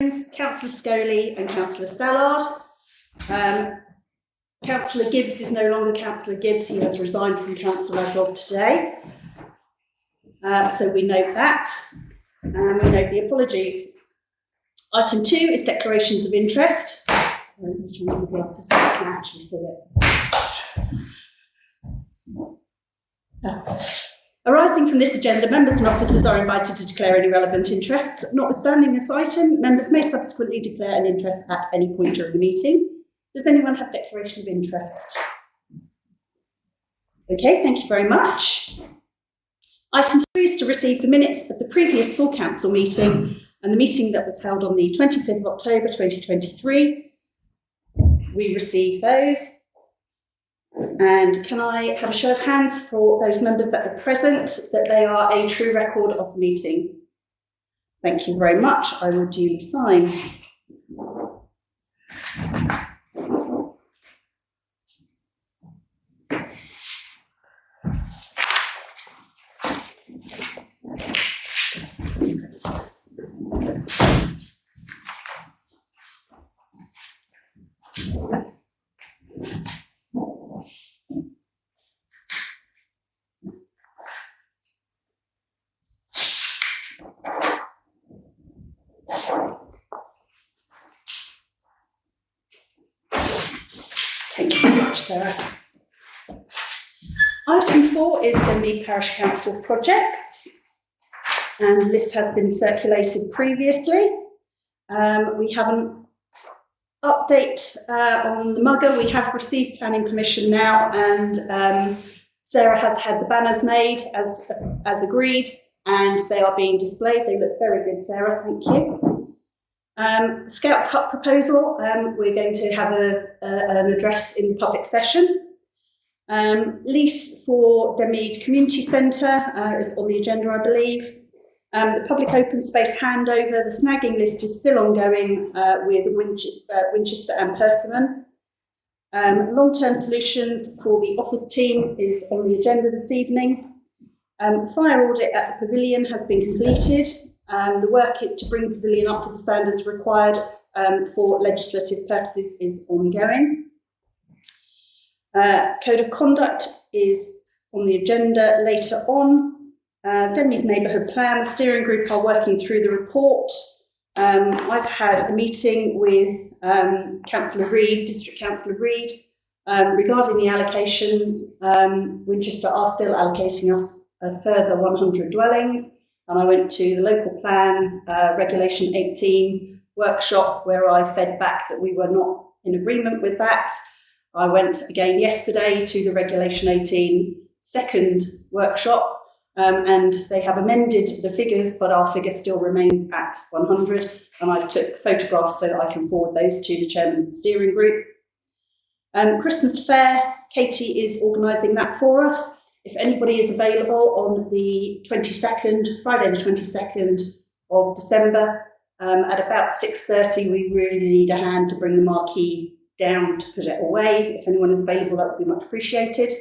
Councillor Scoley and Councillor Stallard. Councillor Gibbs is no longer Councillor Gibbs, he has resigned from council as of today. So we note that, and we note the apologies. Item 2 is declarations of interest. Sorry, I'm going to turn on the glasses so I can actually see it. Arising from this agenda, members and officers are invited to declare any relevant interests. Notwithstanding this item, members may subsequently declare an interest at any point during the meeting. Does anyone have declaration of interest? Okay, thank you very much. Item 3 is to receive the minutes of the previous full council meeting and the meeting that was held on the 25th of October 2023. We received those. And can I have a show of hands for those members that are present, that they are a true record of the meeting? Thank you very much. I will duly sign. Thank you very much, Sarah. Item 4 is Denmead Parish Council projects, and the list has been circulated previously. We have an update on the Mugger. We have received planning permission now, and Sarah has had the banners made as agreed, and they are being displayed. They look very good, Sarah, thank you. Scouts Hut proposal, we're going to have an address in the public session. Lease for Denmead Community Centre is on the agenda, I believe. The public open space handover, the snagging list is still ongoing with Winchester and Persimmon. Long-term solutions for the office team is on the agenda this evening. Fire audit at the pavilion has been completed. The work to bring the pavilion up to the standards required for legislative purposes is ongoing. Code of conduct is on the agenda later on. Denmead Neighbourhood Plan, the steering group are working through the report. I've had a meeting with Councillor Reid, District Councillor Reid, regarding the allocations. Winchester are still allocating us a further 100 dwellings. And I went to the local plan, Regulation 18 workshop, where I fed back that we were not in agreement with that. I went again yesterday to the Regulation 18 second workshop, and they have amended the figures, but our figure still remains at 100. And I took photographs so that I can forward those to the chairman of the steering group. Christmas fair, Katie is organising that for us. If anybody is available on the 22nd, Friday the 22nd of December, at about 6:30, we really need a hand to bring the marquee down to put it away. If anyone is available, that would be much appreciated.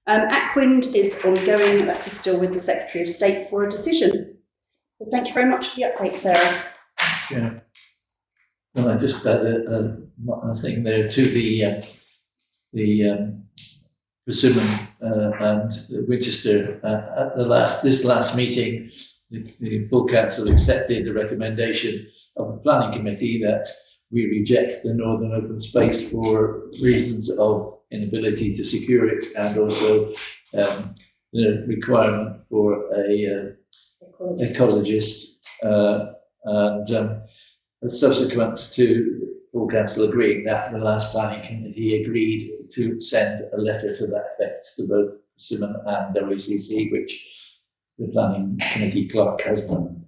Aquwind is ongoing. That's still with the Secretary of State for a decision. So thank you very much for the update, Sarah. Yeah. Well, I just I think there to the Persimmon and Winchester at this last meeting, the full council accepted the recommendation of the planning committee that we reject the northern open space for reasons of inability to secure it, and also the requirement for a ecologist, and subsequent to full council agreeing that, the last planning committee agreed to send a letter to that effect to both Persimmon and WCC, which the planning committee clerk has done.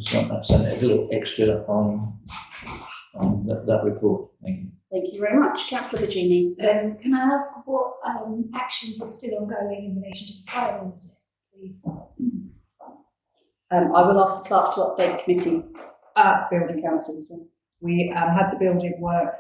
So I've sent a little extra on that report. Thank you. Thank you very much. Councillor Virginie. Can I ask what actions are still ongoing in relation to the fire audit, please? I will ask the clerk to update the committee. Building council as well. We had the building work.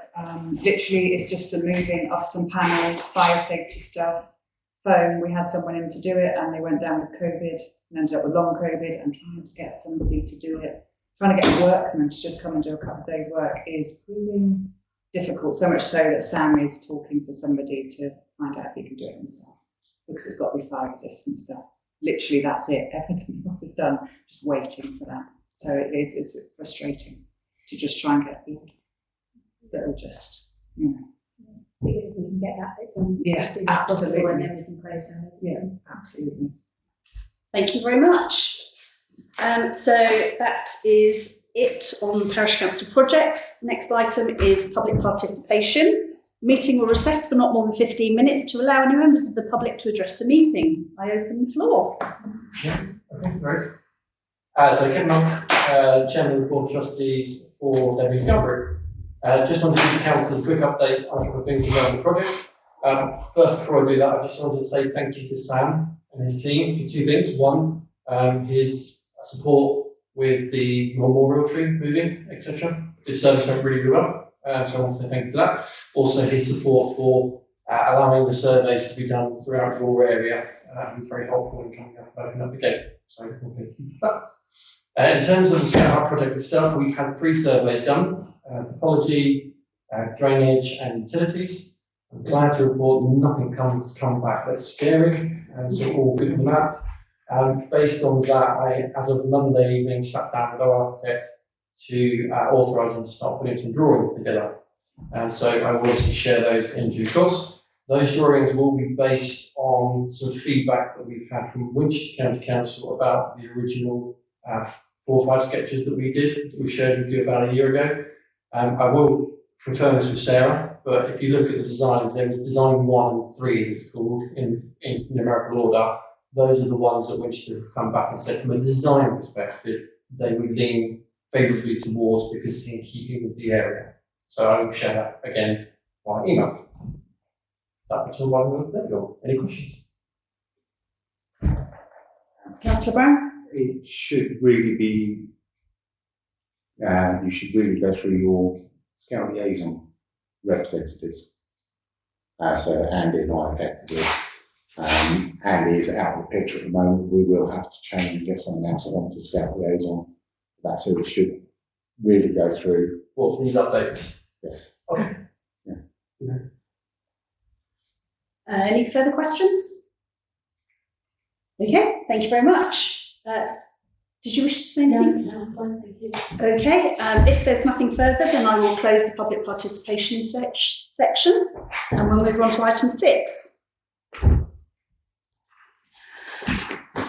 Literally, it's just the moving of some panels, fire safety stuff, foam. We had someone in to do it, and they went down with COVID and ended up with long COVID, and trying to get somebody to do it trying to get a workman to just come and do a couple of days' work is proving difficult. So much so that Sam is talking to somebody to find out if he can do it himself, because it's got to be fire resistant stuff. Literally, that's it. Everything else is done, just waiting for that. So it's frustrating to just try and get people that will just, you know. If we can get that bit done. Yes, as soon as possible, absolutely. and then we can close down. Yeah, absolutely. Thank you very much. So that is it on Parish Council projects. Next item is public participation. Meeting will recess for not more than 15 minutes to allow any members of the public to address the meeting. I open the floor. Yeah, okay, great. So Kevin Monk, Chairman of the Board of Trustees for Debbie Group. Just wanted to give the council a quick update on a couple of things around the project. First, before I do that, I just wanted to say thank you to Sam and his team for two things. One, his support with the memorial tree moving, etc. His service went really well, so I want to say thank you for that. Also, his support for allowing the surveys to be done throughout your area was very helpful in coming up and opening up the gate. So well, thank you for that. In terms of the Scout Hut project itself, we've had 3 surveys done: topology, drainage, and utilities. I'm glad to report nothing comes come back that's scary, and so all good on that. Based on that, I, as of Monday evening, sat down with our architect to authorise them to start putting some drawings together. So I will obviously share those in due course. Those drawings will be based on some feedback that we've had from Winchester County Council about the original 4 or 5 sketches that we did, that we shared with you about a year ago. I will confirm this with Sarah, but if you look at the designs, there was design 1 and 3, it's called, in numerical order. Those are the ones that Winchester have come back and said from a design perspective, they would lean favourably towards because it's in keeping with the area. So I will share that again by email. That's all I will let you know. Any questions? Councillor Brown? It should really be, you should really go through your Scout liaison representatives. So that Andy and I effectively, Andy is out of the picture at the moment. We will have to change and get someone else on to Scout liaison. That's who it should really go through. What, these updates? Yes. Okay. Yeah. Any further questions? Okay, thank you very much. Did you wish to say anything? No, I'm fine, thank you. Okay, if there's nothing further, then I will close the public participation section and we'll move on to item 6.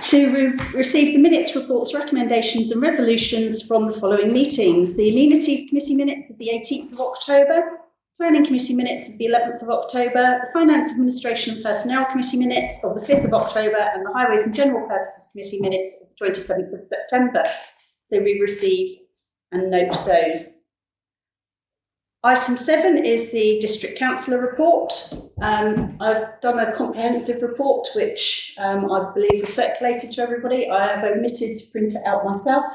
To receive the minutes, reports, recommendations and resolutions from the following meetings: the Amenities Committee minutes of the 18th of October, Planning Committee minutes of the 11th of October, the Finance Administration and Personnel Committee minutes of the 5th of October, and the Highways and General Purposes Committee minutes of the 27th of September. So we receive and note those. Item 7 is the District Councillor report. I've done a comprehensive report which I believe was circulated to everybody. I have omitted to print it out myself,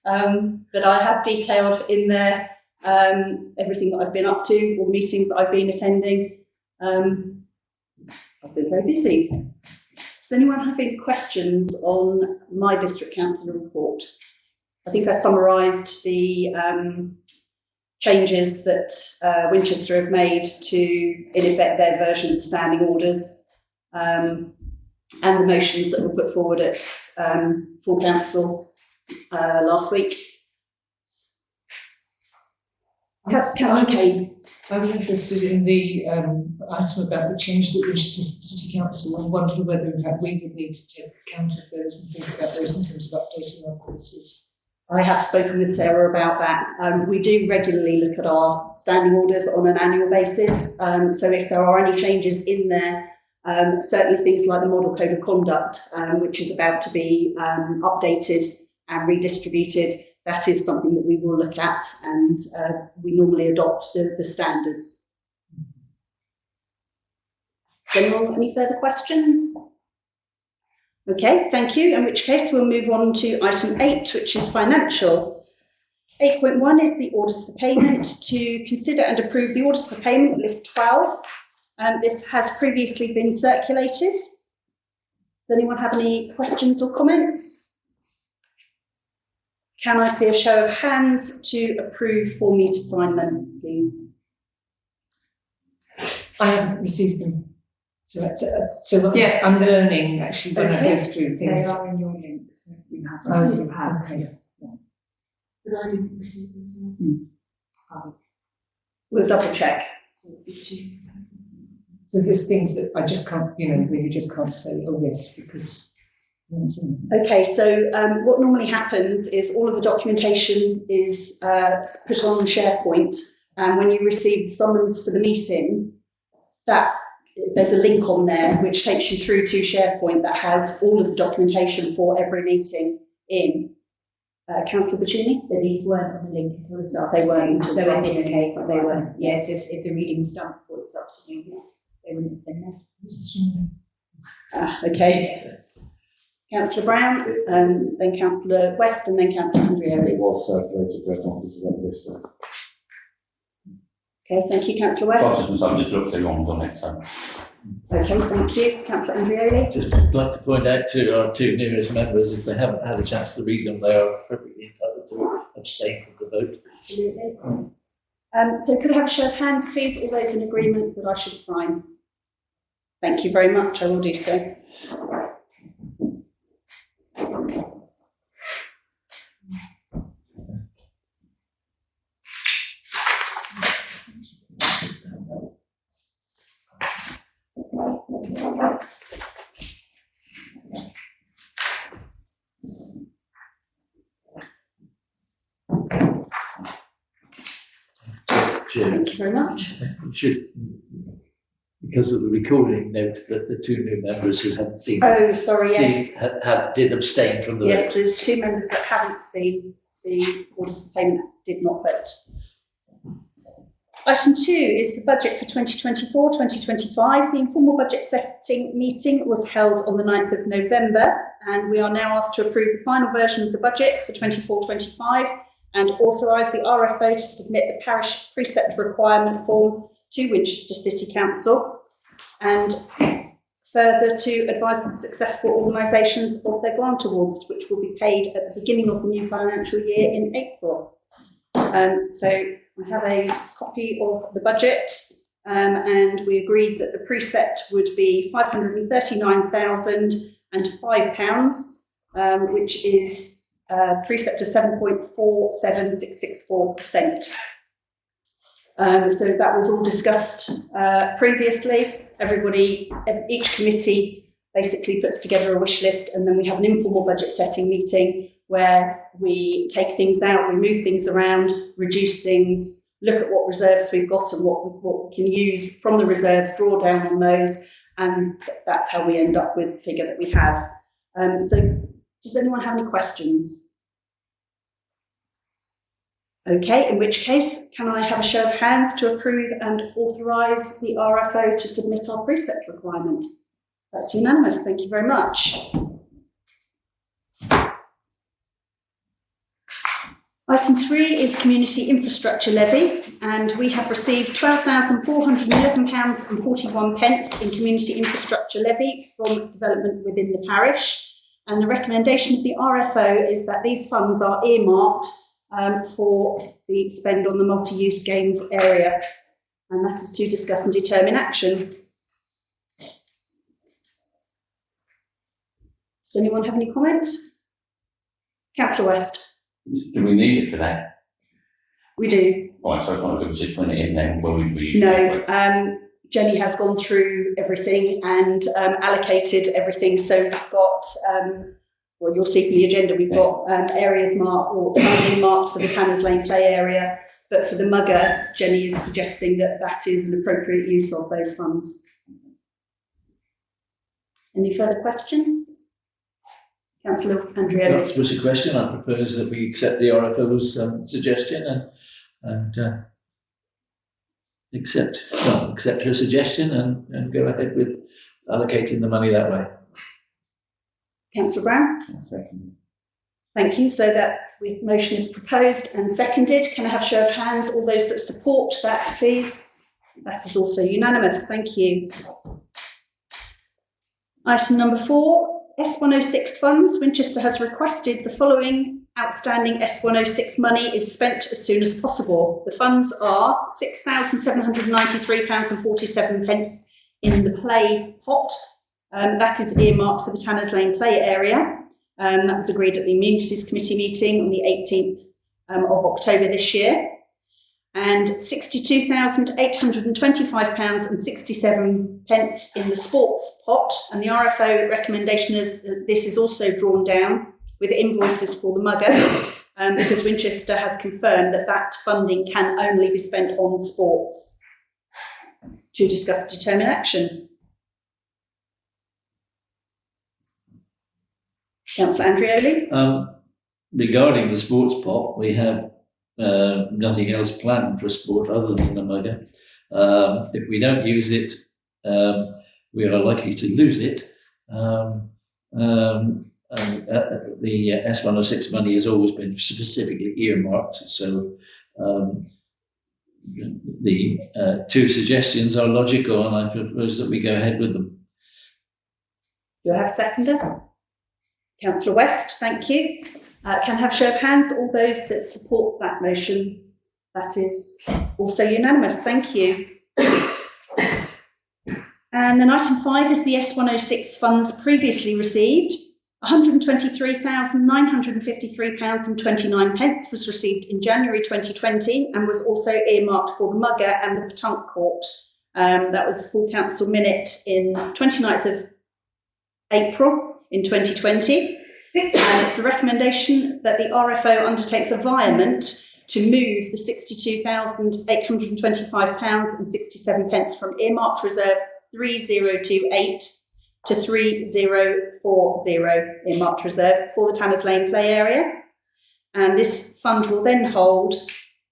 but I have detailed in there everything that I've been up to, or meetings that I've been attending. I've been very busy. Does anyone have any questions on my District Councillor report? I think I summarised the changes that Winchester have made to, in effect, their version of the standing orders, and the motions that were put forward at full council last week. Councillor Kane. I was interested in the item about the changes at Winchester City Council and wondered whether in fact we would need to take account of those and think about those in terms of updating our policies. I have spoken with Sarah about that. We do regularly look at our standing orders on an annual basis. So if there are any changes in there, certainly things like the Model Code of Conduct, which is about to be updated and redistributed, that is something that we will look at, and we normally adopt the standards. Anyone, any further questions? Okay, thank you, in which case we'll move on to item 8, which is financial. 8.1 is the orders for payment. To consider and approve the orders for payment, list 12. This has previously been circulated. Does anyone have any questions or comments? Can I see a show of hands to approve for me to sign them, please? I haven't received them. So yeah, I'm learning actually when I go through They things. are in your link, so you have received them. Okay. But I didn't receive them. We'll double check. So there's things that I just can't, where you just can't say, oh yes, because I haven't seen them. Okay, so what normally happens is all of the documentation is put on SharePoint, and when you receive the summons for the meeting, there's a link on there which takes you through to SharePoint that has all of the documentation for every meeting in. Councillor Bacini? But these weren't on the link until this They afternoon. weren't. So in this case, they weren't. Yes, if the reading was done before this afternoon, they wouldn't have been there. Okay. Councillor Brown, then Councillor West, and then Councillor Andrea. It was circulated, read officers on the list. Okay, thank you, Councillor West. Since I've just looked along on it, so. Okay, thank you, Councillor Andreoli. Just like to point out to our two newest members, if they haven't had a chance to read them, they are perfectly entitled to abstain from the vote. Absolutely. So could I have a show of hands, please, all those in agreement that I should sign? Thank you very much, I will do so. Thank you very much. We should, because of the recording, note that the two new members who hadn't seen Oh, sorry, yes. did abstain from the Yes, vote. the two members that haven't seen the orders of payment did not vote. Item 2 is the budget for 2024-2025. The informal budget setting meeting was held on the 9th of November, and we are now asked to approve the final version of the budget for 24-25 and authorise the RFO to submit the parish precept requirement form to Winchester City Council, and further to advise the successful organisations of their grant awards, which will be paid at the beginning of the new financial year in April. So I have a copy of the budget, and we agreed that the precept would be £539,005, which is a precept of 7.47664%. So that was all discussed previously. Each committee basically puts together a wish list, and then we have an informal budget setting meeting where we take things out, we move things around, reduce things, look at what reserves we've got and what we can use from the reserves, draw down on those, and that's how we end up with the figure that we have. So does anyone have any questions? Okay, in which case, can I have a show of hands to approve and authorise the RFO to submit our precept requirement? That's unanimous, thank you very much. Item 3 is community infrastructure levy, and we have received £12,411.41 in community infrastructure levy from development within the parish. And the recommendation of the RFO is that these funds are earmarked for the spend on the multi-use games area, and that is to discuss and determine action. Does anyone have any comments? Councillor West. Do we need it for that? We do. Right, so I can't just put it in then, will we? No, Jenny has gone through everything and allocated everything. So we've got, well, you'll see from the agenda, we've got areas marked or funding marked for the Tanners Lane play area. But for the Mugger, Jenny is suggesting that that is an appropriate use of those funds. Any further questions? Councillor Andrea. That was a question. I propose that we accept the RFO's suggestion and accept her suggestion and go ahead with allocating the money that way. Councillor Brown. Second. Thank you. So that motion is proposed and seconded. Can I have a show of hands? All those that support that, please. That is also unanimous. Thank you. Item number 4. S106 funds. Winchester has requested the following outstanding S106 money is spent as soon as possible. The funds are £6,793.47 in the play pot. That is earmarked for the Tanners Lane play area. That was agreed at the Immunities Committee meeting on the 18th of October this year. And £62,825.67 in the sports pot. And the RFO recommendation is that this is also drawn down with invoices for the mugger, because Winchester has confirmed that that funding can only be spent on sports. To discuss determine action. Councillor Andreoli. Regarding the sports pot, we have nothing else planned for sport other than the mugger. If we don't use it, we are likely to lose it. The S106 money has always been specifically earmarked, so the two suggestions are logical, and I propose that we go ahead with them. Do I have a seconder? Councillor West, thank you. Can I have show of hands, all those that support that motion? That is also unanimous, thank you. And then item 5 is the S106 funds previously received. £123,953.29 was received in January 2020 and was also earmarked for the mugger and the Petanque Court. That was full council minute in 29th of April in 2020. And it's the recommendation that the RFO undertakes a virement to move the £62,825.67 from earmarked reserve 3028 to 3040 earmarked reserve for the Tanners Lane play area. And this fund will then hold,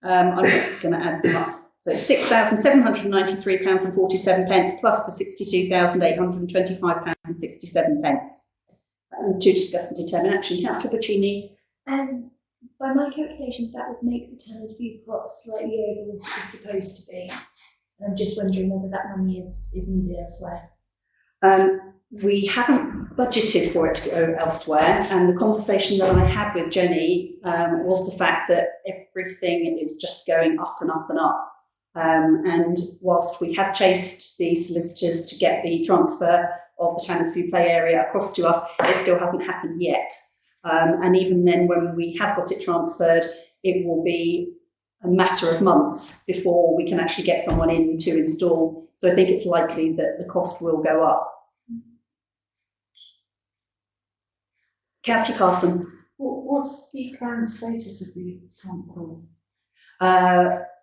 I'm not going to add them up, so it's £6,793.47 plus the £62,825.67. To discuss and determine action. Councillor Puccini. By my calculations, that would make the Tanners View pot slightly over what it was supposed to be. And I'm just wondering whether that money is needed elsewhere. We haven't budgeted for it to go elsewhere, and the conversation that I had with Jenny was the fact that everything is just going up and up and up. And whilst we have chased the solicitors to get the transfer of the Tanners View play area across to us, it still hasn't happened yet. And even then, when we have got it transferred, it will be a matter of months before we can actually get someone in to install. So I think it's likely that the cost will go up. Councillor Carson. What's the current status of the Petanque Court?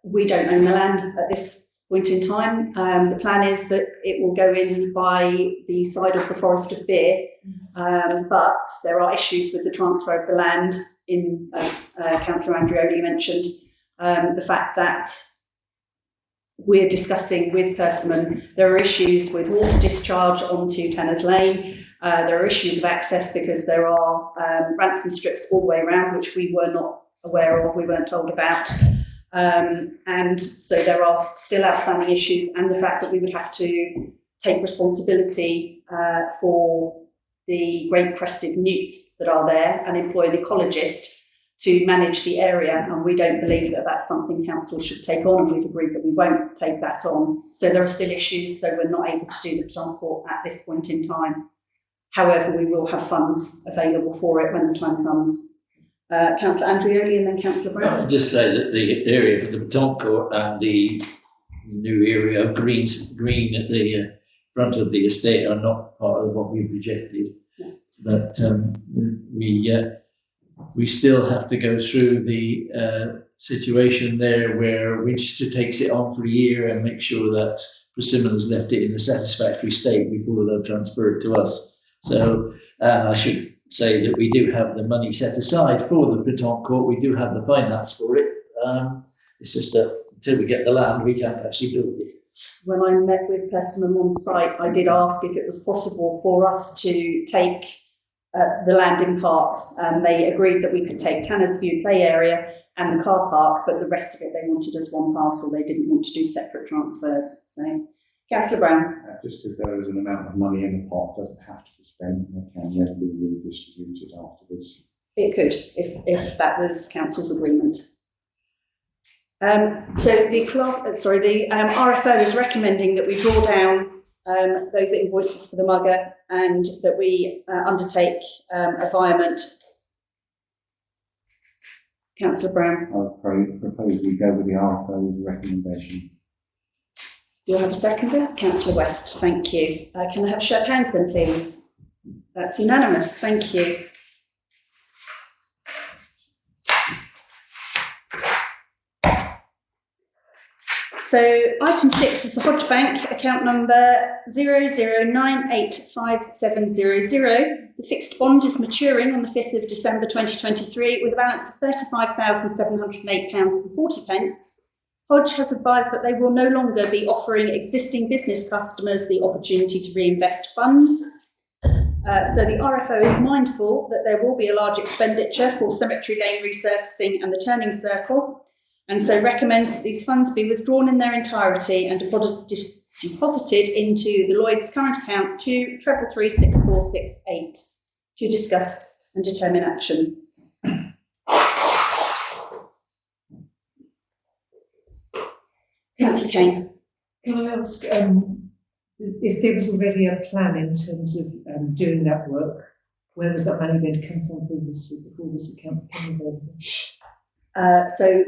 We don't own the land at this point in time. The plan is that it will go in by the side of the Forest of Beer, but there are issues with the transfer of the land in, as Councillor Andreoli mentioned, the fact that we're discussing with Persimmon, there are issues with water discharge onto Tanners Lane. There are issues of access because there are ransom strips all the way around, which we were not aware of, we weren't told about. And so there are still outstanding issues, and the fact that we would have to take responsibility for the great-crested newts that are there and employ an ecologist to manage the area, and we don't believe that that's something council should take on, and we've agreed that we won't take that on. So there are still issues, so we're not able to do the Petanque Court at this point in time. However, we will have funds available for it when the time comes. Councillor Andreoli and then Councillor Brown. I'll just say that the area for the Petanque Court and the new area of green at the front of the estate are not part of what we've rejected. No. But we still have to go through the situation there where Winchester takes it on for a year and make sure that Persimmon's left it in a satisfactory state before they'll transfer it to us. So I should say that we do have the money set aside for the Petanque Court. We do have the finance for it. It's just that until we get the land, we can't actually build it. When I met with Persimmon on site, I did ask if it was possible for us to take the land in parts, and they agreed that we could take Tanners View play area and the car park, but the rest of it they wanted as one parcel. They didn't want to do separate transfers. So, Councillor Brown. Just because there is an amount of money in the pot doesn't have to be spent, and it can then be redistributed afterwards. It could, if that was council's agreement. So the RFO is recommending that we draw down those invoices for the mugger and that we undertake a virement. Councillor Brown. I propose we go with the RFO's recommendation. Do you have a seconder? Councillor West, thank you. Can I have a show of hands then, please? That's unanimous, thank you. So item 6 is the Hodge Bank, account number 0098570. The fixed bond is maturing on the 5th of December 2023 with a balance of £35,708.40. Hodge has advised that they will no longer be offering existing business customers the opportunity to reinvest funds. So the RFO is mindful that there will be a large expenditure for Cemetery Lane resurfacing and the turning circle, and so recommends that these funds be withdrawn in their entirety and deposited into the Lloyd's current account to 3336468 to discuss and determine action. Councillor Kane. Can I ask if there was already a plan in terms of doing that work? Where was that money going to come from previously before this account became available? So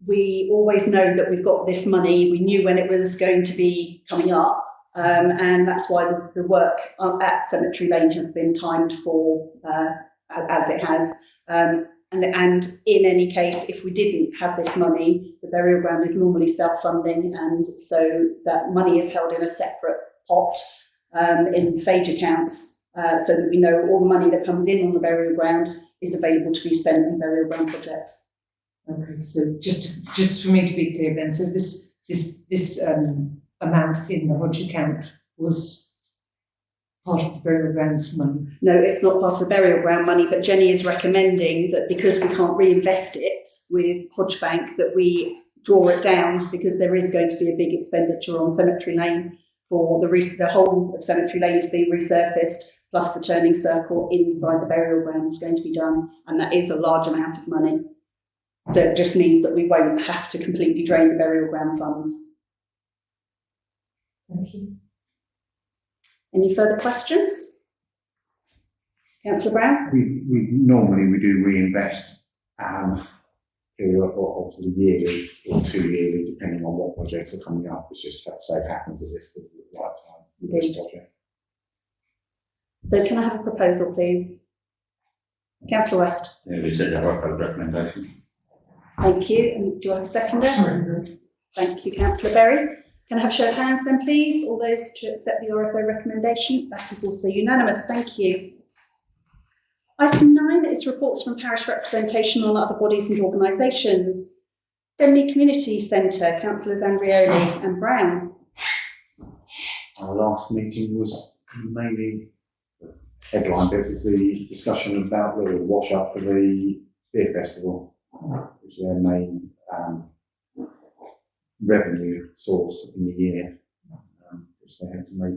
we always know that we've got this money. We knew when it was going to be coming up, and that's why the work at Cemetery Lane has been timed for as it has. And in any case, if we didn't have this money, the burial ground is normally self-funding, and so that money is held in a separate pot in Sage accounts, so that we know all the money that comes in on the burial ground is available to be spent on burial ground projects. Okay, so just for me to be clear then, so this amount in the Hodge account was part of the burial grounds money? No, it's not part of the burial ground money, but Jenny is recommending that because we can't reinvest it with Hodge Bank, that we draw it down because there is going to be a big expenditure on Cemetery Lane for the whole of Cemetery Lane is being resurfaced, plus the turning circle inside the burial ground is going to be done, and that is a large amount of money. So it just means that we won't have to completely drain the burial ground funds. Thank you. Any further questions? Councillor Brown? We normally do reinvest period of the yearly or 2 yearly, depending on what projects are coming up. It's just that so happens that this is the right time with this project. So can I have a proposal, please? Councillor West. Yeah, we said our recommendation. Thank you. And do I have a seconder? Thank you, Councillor Berry. Can I have a show of hands then, please? All those to accept the RFO recommendation? That is also unanimous. Thank you. Item 9 is reports from parish representation on other bodies and organisations. Denley Community Centre, Councillors Andrioli and Brown. Our last meeting was mainly, the headline bit was the discussion about the wash up for the beer festival, which is their main revenue source in the year, which they had to make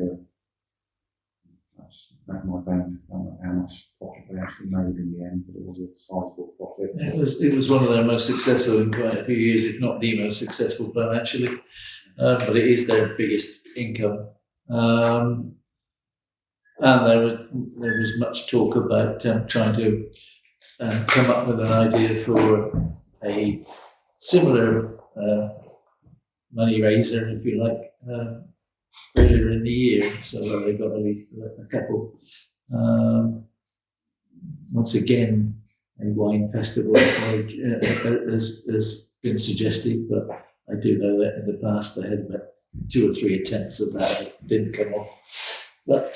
back my bank, I don't know how much profit they actually made in the end, but it was a sizable profit. It was one of their most successful in quite a few years, if not the most successful financially, but it is their biggest income. And there was much talk about trying to come up with an idea for a similar money raiser, if you like, earlier in the year, so they've got at least a couple. Once again, a wine festival has been suggested, but I do know that in the past they had about 2 or 3 attempts at that, it didn't come off. But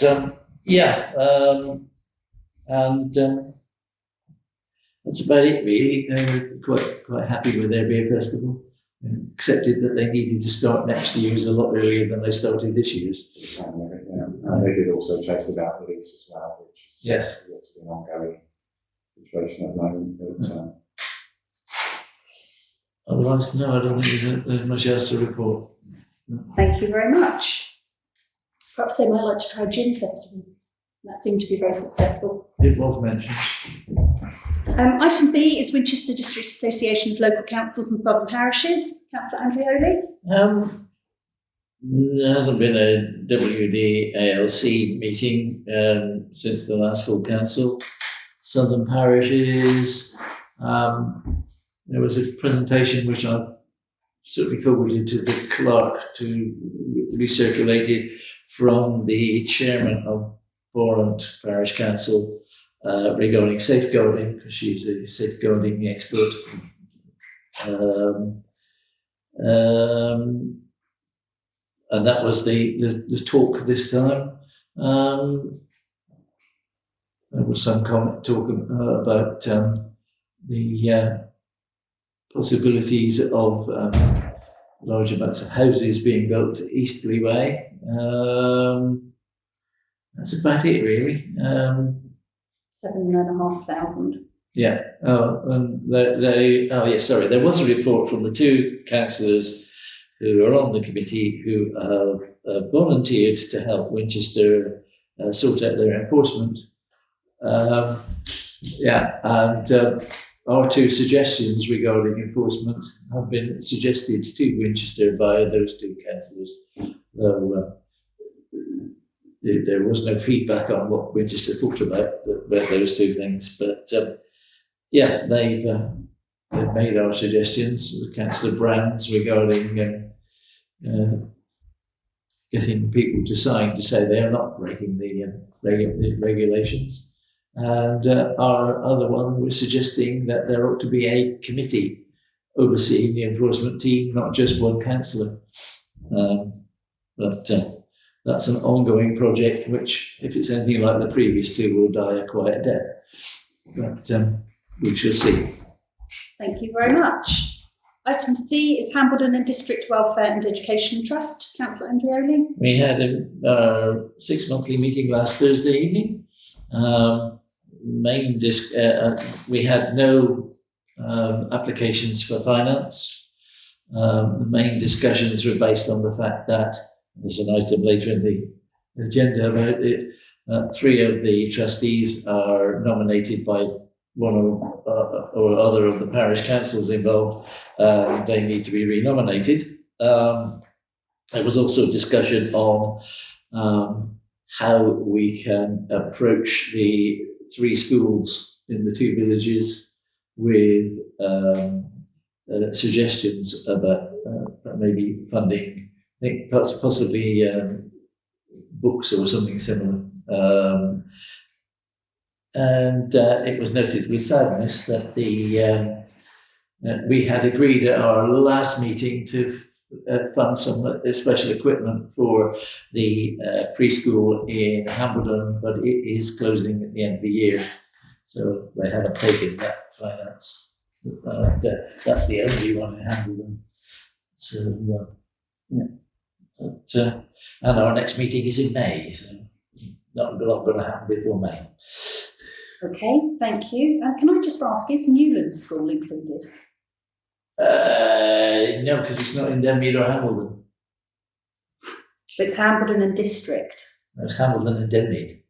that's about it really. They were quite happy with their beer festival, and accepted that they needed to start next year's a lot earlier than they started this year's. And they did also chase it out the lease as well, which is yes, an ongoing situation at the moment. But, otherwise, no, I don't think there's much else to report. Thank you very much. Perhaps they might like to try a gin festival. That seemed to be very successful. It was mentioned. Item B is Winchester District Association of Local Councils and Southern Parishes. Councillor Andreoli. There hasn't been a WDALC meeting since the last full council. Southern Parishes, there was a presentation which I certainly forwarded to the clerk to be circulated from the chairman of Borant Parish Council regarding safeguarding, because she's a safeguarding expert. And that was the talk this time. There was some talk about the possibilities of large amounts of houses being built Easterly Way. That's about it, really. 7,500. Yeah. There was a report from the two councillors who are on the committee who have volunteered to help Winchester sort out their enforcement. Our two suggestions regarding enforcement have been suggested to Winchester by those two councillors, though there was no feedback on what Winchester thought about those two things. But they've made our suggestions. Councillor Brands regarding getting people to sign to say they are not breaking the regulations. And our other one was suggesting that there ought to be a committee overseeing the enforcement team, not just one councillor. But that's an ongoing project, which, if it's anything like the previous two, will die a quiet death. But we shall see. Thank you very much. Item C is Hambledon and District Welfare and Education Trust. Councillor Andreoli. We had a 6-monthly meeting last Thursday evening. We had no applications for finance. The main discussions were based on the fact that there's an item later in the agenda about it. 3 of the trustees are nominated by one or other of the parish councils involved. They need to be renominated. There was also discussion on how we can approach the 3 schools in the 2 villages with suggestions about maybe funding. I think possibly books or something similar. And it was noted with sadness that we had agreed at our last meeting to fund some special equipment for the preschool in Hambledon, but it is closing at the end of the year, so they haven't taken that finance. That's the only one in Hambledon. So, and our next meeting is in May, so not a lot going to happen before May. Okay, thank you. Can I just ask, is Newland School included? No, because it's not in Denmead or Hambledon. It's Hambledon and District. It's Hambledon and Denmead.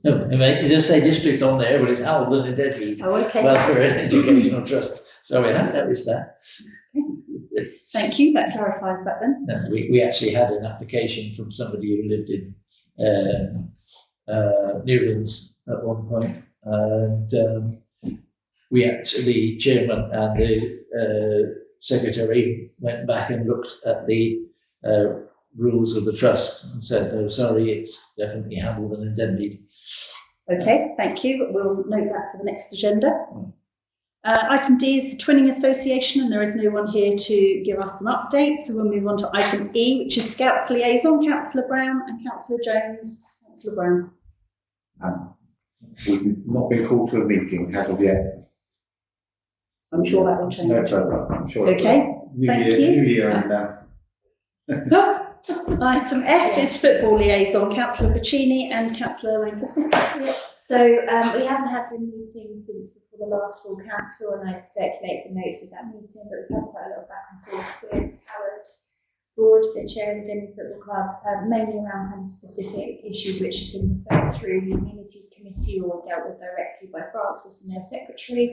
No, it does say district on there, but it's Hambledon and Denmead. Oh, okay. Welfare and Educational Trust. Sorry, I hadn't noticed that. Thank you, that clarifies that then. No, we actually had an application from somebody who lived in Newlands at one point, and the chairman and the secretary went back and looked at the rules of the trust and said, "Oh, sorry, it's definitely Hambledon and Denmead." Okay, thank you. We'll note that for the next agenda. Item D is the Twinning Association, and there is no one here to give us an update. So we'll move on to item E, which is Scouts Liaison, Councillor Brown and Councillor Jones. Councillor Brown. We've not been called to a meeting as of yet. I'm sure that will change. No trouble, I'm sure. Okay, thank you. New year and Item F is Football Liaison, Councillor Bacchini and Councillor Langford-Smith. Yeah. So we haven't had a meeting since before the last full council, and I'd circulate the notes of that meeting, but we've had quite a lot of back and forth with Howard Broad, the chair of the Denby Football Club, mainly around kind of specific issues which have been referred through the Amenities Committee or dealt with directly by Francis and their secretary.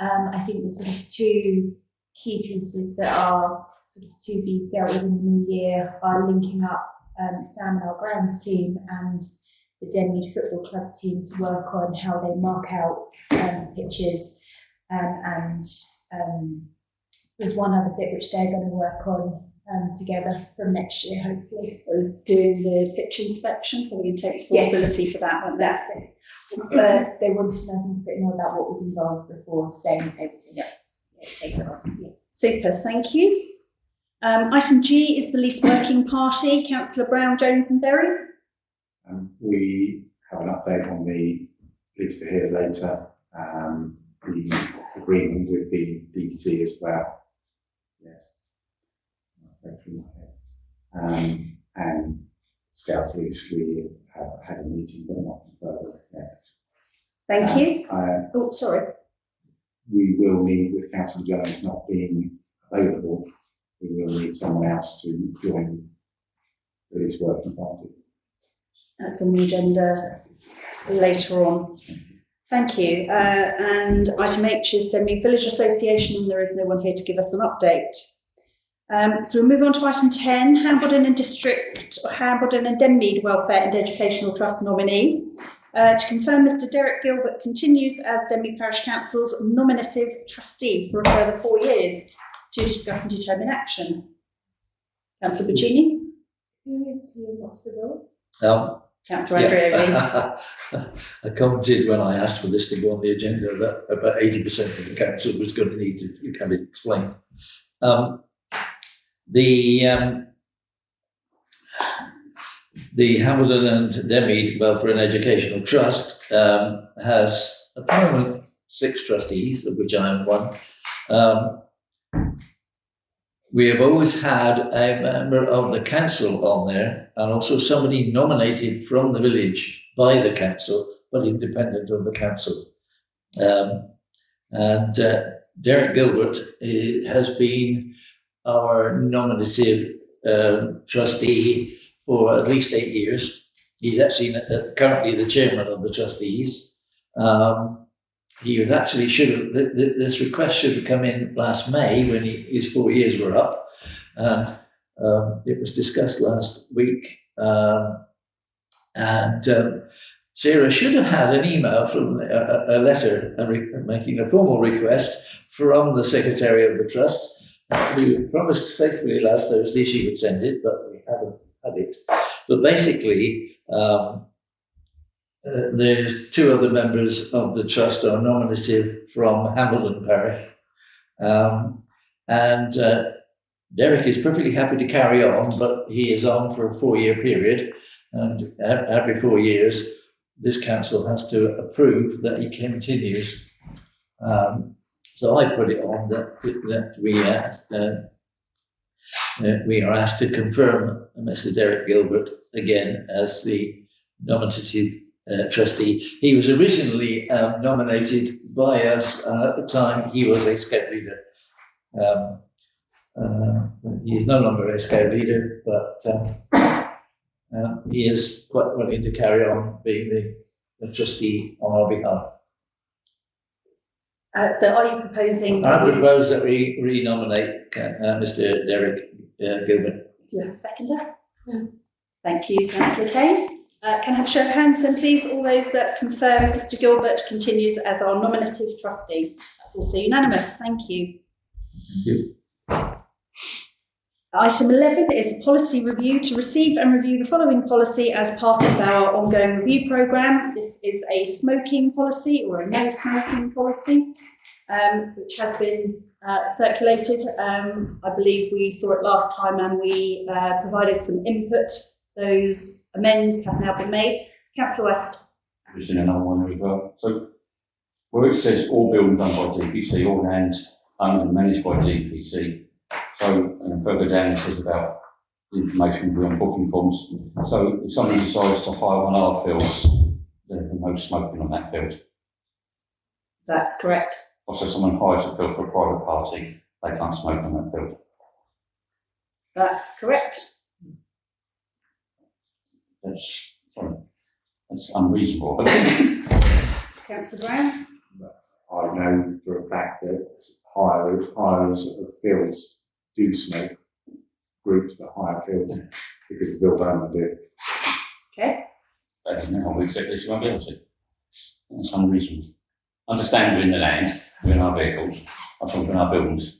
I think the sort of two key pieces that are sort of to be dealt with in the new year are linking up Sam and our grounds team and the Denby Football Club team to work on how they mark out pitches, and there's one other bit which they're going to work on together from next year, hopefully. I was doing the pitch inspection, so we can take responsibility for that one. That's it. They wanted to know a bit more about what was involved before saying they would take it on. Yeah. Super, thank you. Item G is the lease working party. Councillor Brown, Jones and Berry. We have an update on the lease to hear later. The agreement with the DC as well. Yes. And Scouts lease, we have had a meeting, but not further yet. Thank you. Oh, sorry. We will need, with Councillor Jones not being available, we will need someone else to join the lease working party. That's on the agenda later on. Thank you. And item H is Denby Village Association, and there is no one here to give us an update. So we'll move on to item 10, Hambledon and Hambledon and Denmead Welfare and Educational Trust nominee. To confirm, Mr. Derek Gilbert continues as Denby Parish Council's nominative trustee for a further 4 years to discuss and determine action. Councillor Puccini. Who is he and what's the role? Councillor Andreoli. I commented when I asked for this to go on the agenda that about 80% of the council was going to need to kind of explain. The Hambledon and Denmead Welfare and Educational Trust has at the moment 6 trustees, of which I am one. We have always had a member of the council on there, and also somebody nominated from the village by the council, but independent of the council. Derek Gilbert has been our nominative trustee for at least 8 years. He's actually currently the chairman of the trustees. He was actually this request should have come in last May when his 4 years were up, and it was discussed last week. Sarah should have had an email from a letter making a formal request from the secretary of the trust, who promised faithfully last Thursday she would send it, but we haven't had it. But basically, there's 2 other members of the trust are nominative from Hambledon Parish. Derek is perfectly happy to carry on, but he is on for a 4-year period. And every 4 years, this council has to approve that he continues. So I put it on that we are asked to confirm Mr. Derek Gilbert again as the nominative trustee. He was originally nominated by us at the time he was a scout leader. He is no longer a scout leader, but he is quite willing to carry on being the trustee on our behalf. So are you proposing? I propose that we re-nominate Mr. Derek Gilbert. Do you have a seconder? Yeah. Thank you, Councillor Kane. Can I have a show of hands then, please? All those that confirm Mr. Gilbert continues as our nominative trustee. That's also unanimous. Thank you. Thank you. Item 11 is a policy review to receive and review the following policy as part of our ongoing review programme. This is a smoking policy or a no smoking policy, which has been circulated. I believe we saw it last time and we provided some input. Those amends have now been made. Councillor West. Just in another one as well. So where it says all buildings owned by DPC, all lands owned and managed by DPC. So, and further down it says about the information will be on booking forms. So if someone decides to hire one of our fields, there's no smoking on that field. That's correct. Also, someone hires a field for a private party, they can't smoke on that field. That's correct. That's unreasonable. Councillor Brown? I know for a fact that hirers of fields do smoke, groups that hire fields, because Bill Bowman do. Okay. Now we accept this, you won't be able to. That's unreasonable. Understand we're in the land, we're in our vehicles, I'm talking our buildings.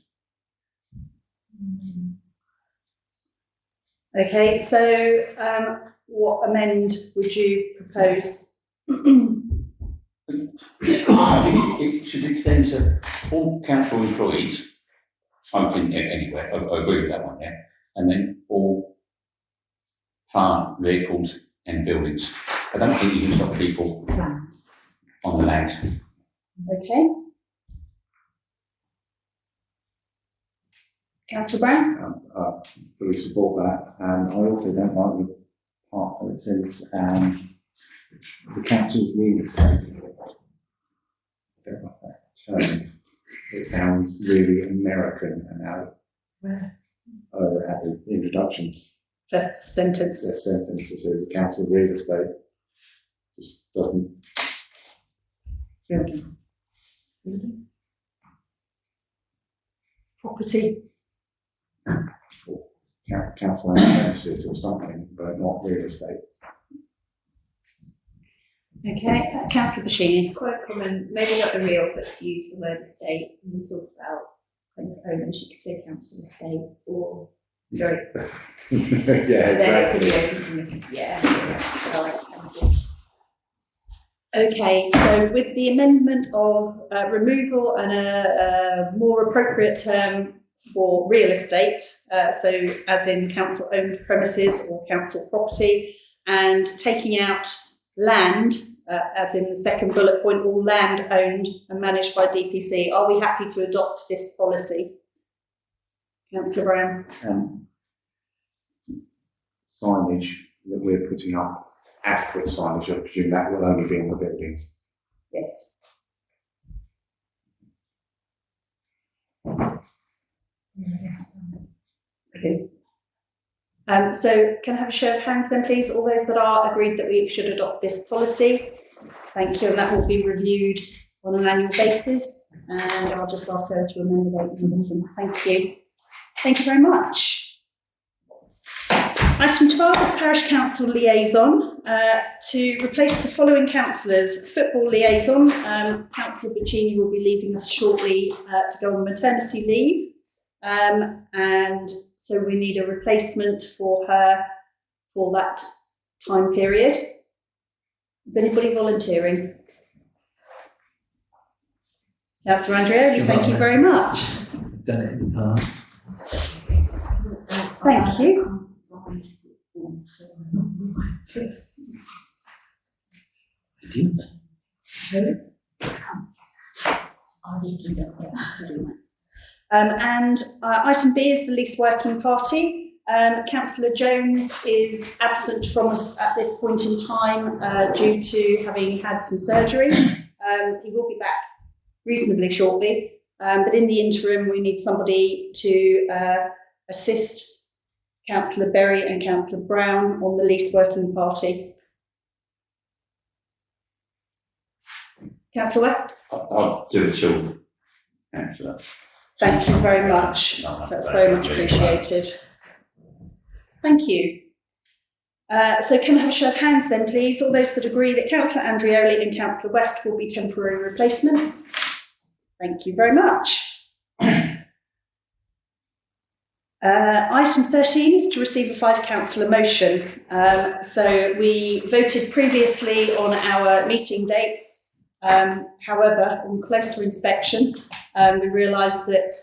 Okay, so what amend would you propose? I think it should extend to all council employees, smoking anywhere, I agree with that one, yeah, and then all farm vehicles and buildings. I don't think you can stop people on the land. Okay. Councillor Brown? Fully support that, and I also don't like the part where it says, the council's real estate. I don't like that term. It sounds really American and out. At the introduction, First sentence. the sentence that says the council's real estate just doesn't. Property. Council owned premises or something, but not real estate. Okay, Councillor Bashini. Quite common, maybe not the real, but to use the word estate when we talk about kind of owners, you could say council estate or, sorry, Yeah, then it could exactly. be open to Mrs. Yeah. Premises. Okay, so with the amendment of removal and a more appropriate term for real estate, so as in council-owned premises or council property, and taking out land, as in the second bullet point, all land owned and managed by DPC. Are we happy to adopt this policy? Councillor Brown? Signage that we're putting up, adequate signage, I presume that will only be on the buildings. Yes. Okay. So can I have a show of hands then, please? All those that are agreed that we should adopt this policy. Thank you, and that will be reviewed on an annual basis. And I'll just ask Sarah to amend the date and meeting. Thank you. Thank you very much. Item 12 is Parish Council Liaison. To replace the following councillors: Football Liaison, Councillor Bacini will be leaving us shortly to go on maternity leave. And so we need a replacement for her for that time period. Is anybody volunteering? Councillor Andreoli, thank you very much. Done it in the past. Thank you. And item B is the least working party. Councillor Jones is absent from us at this point in time due to having had some surgery. He will be back reasonably shortly, but in the interim we need somebody to assist Councillor Berry and Councillor Brown on the least working party. Councillor West? I'll do it short. Councillor. Thank you very much. That's very much appreciated. Thank you. So can I have a show of hands then, please? All those that agree that Councillor Andreoli and Councillor West will be temporary replacements. Thank you very much. Item 13 is to receive a 5 councillor motion. So we voted previously on our meeting dates. However, on closer inspection, we realised that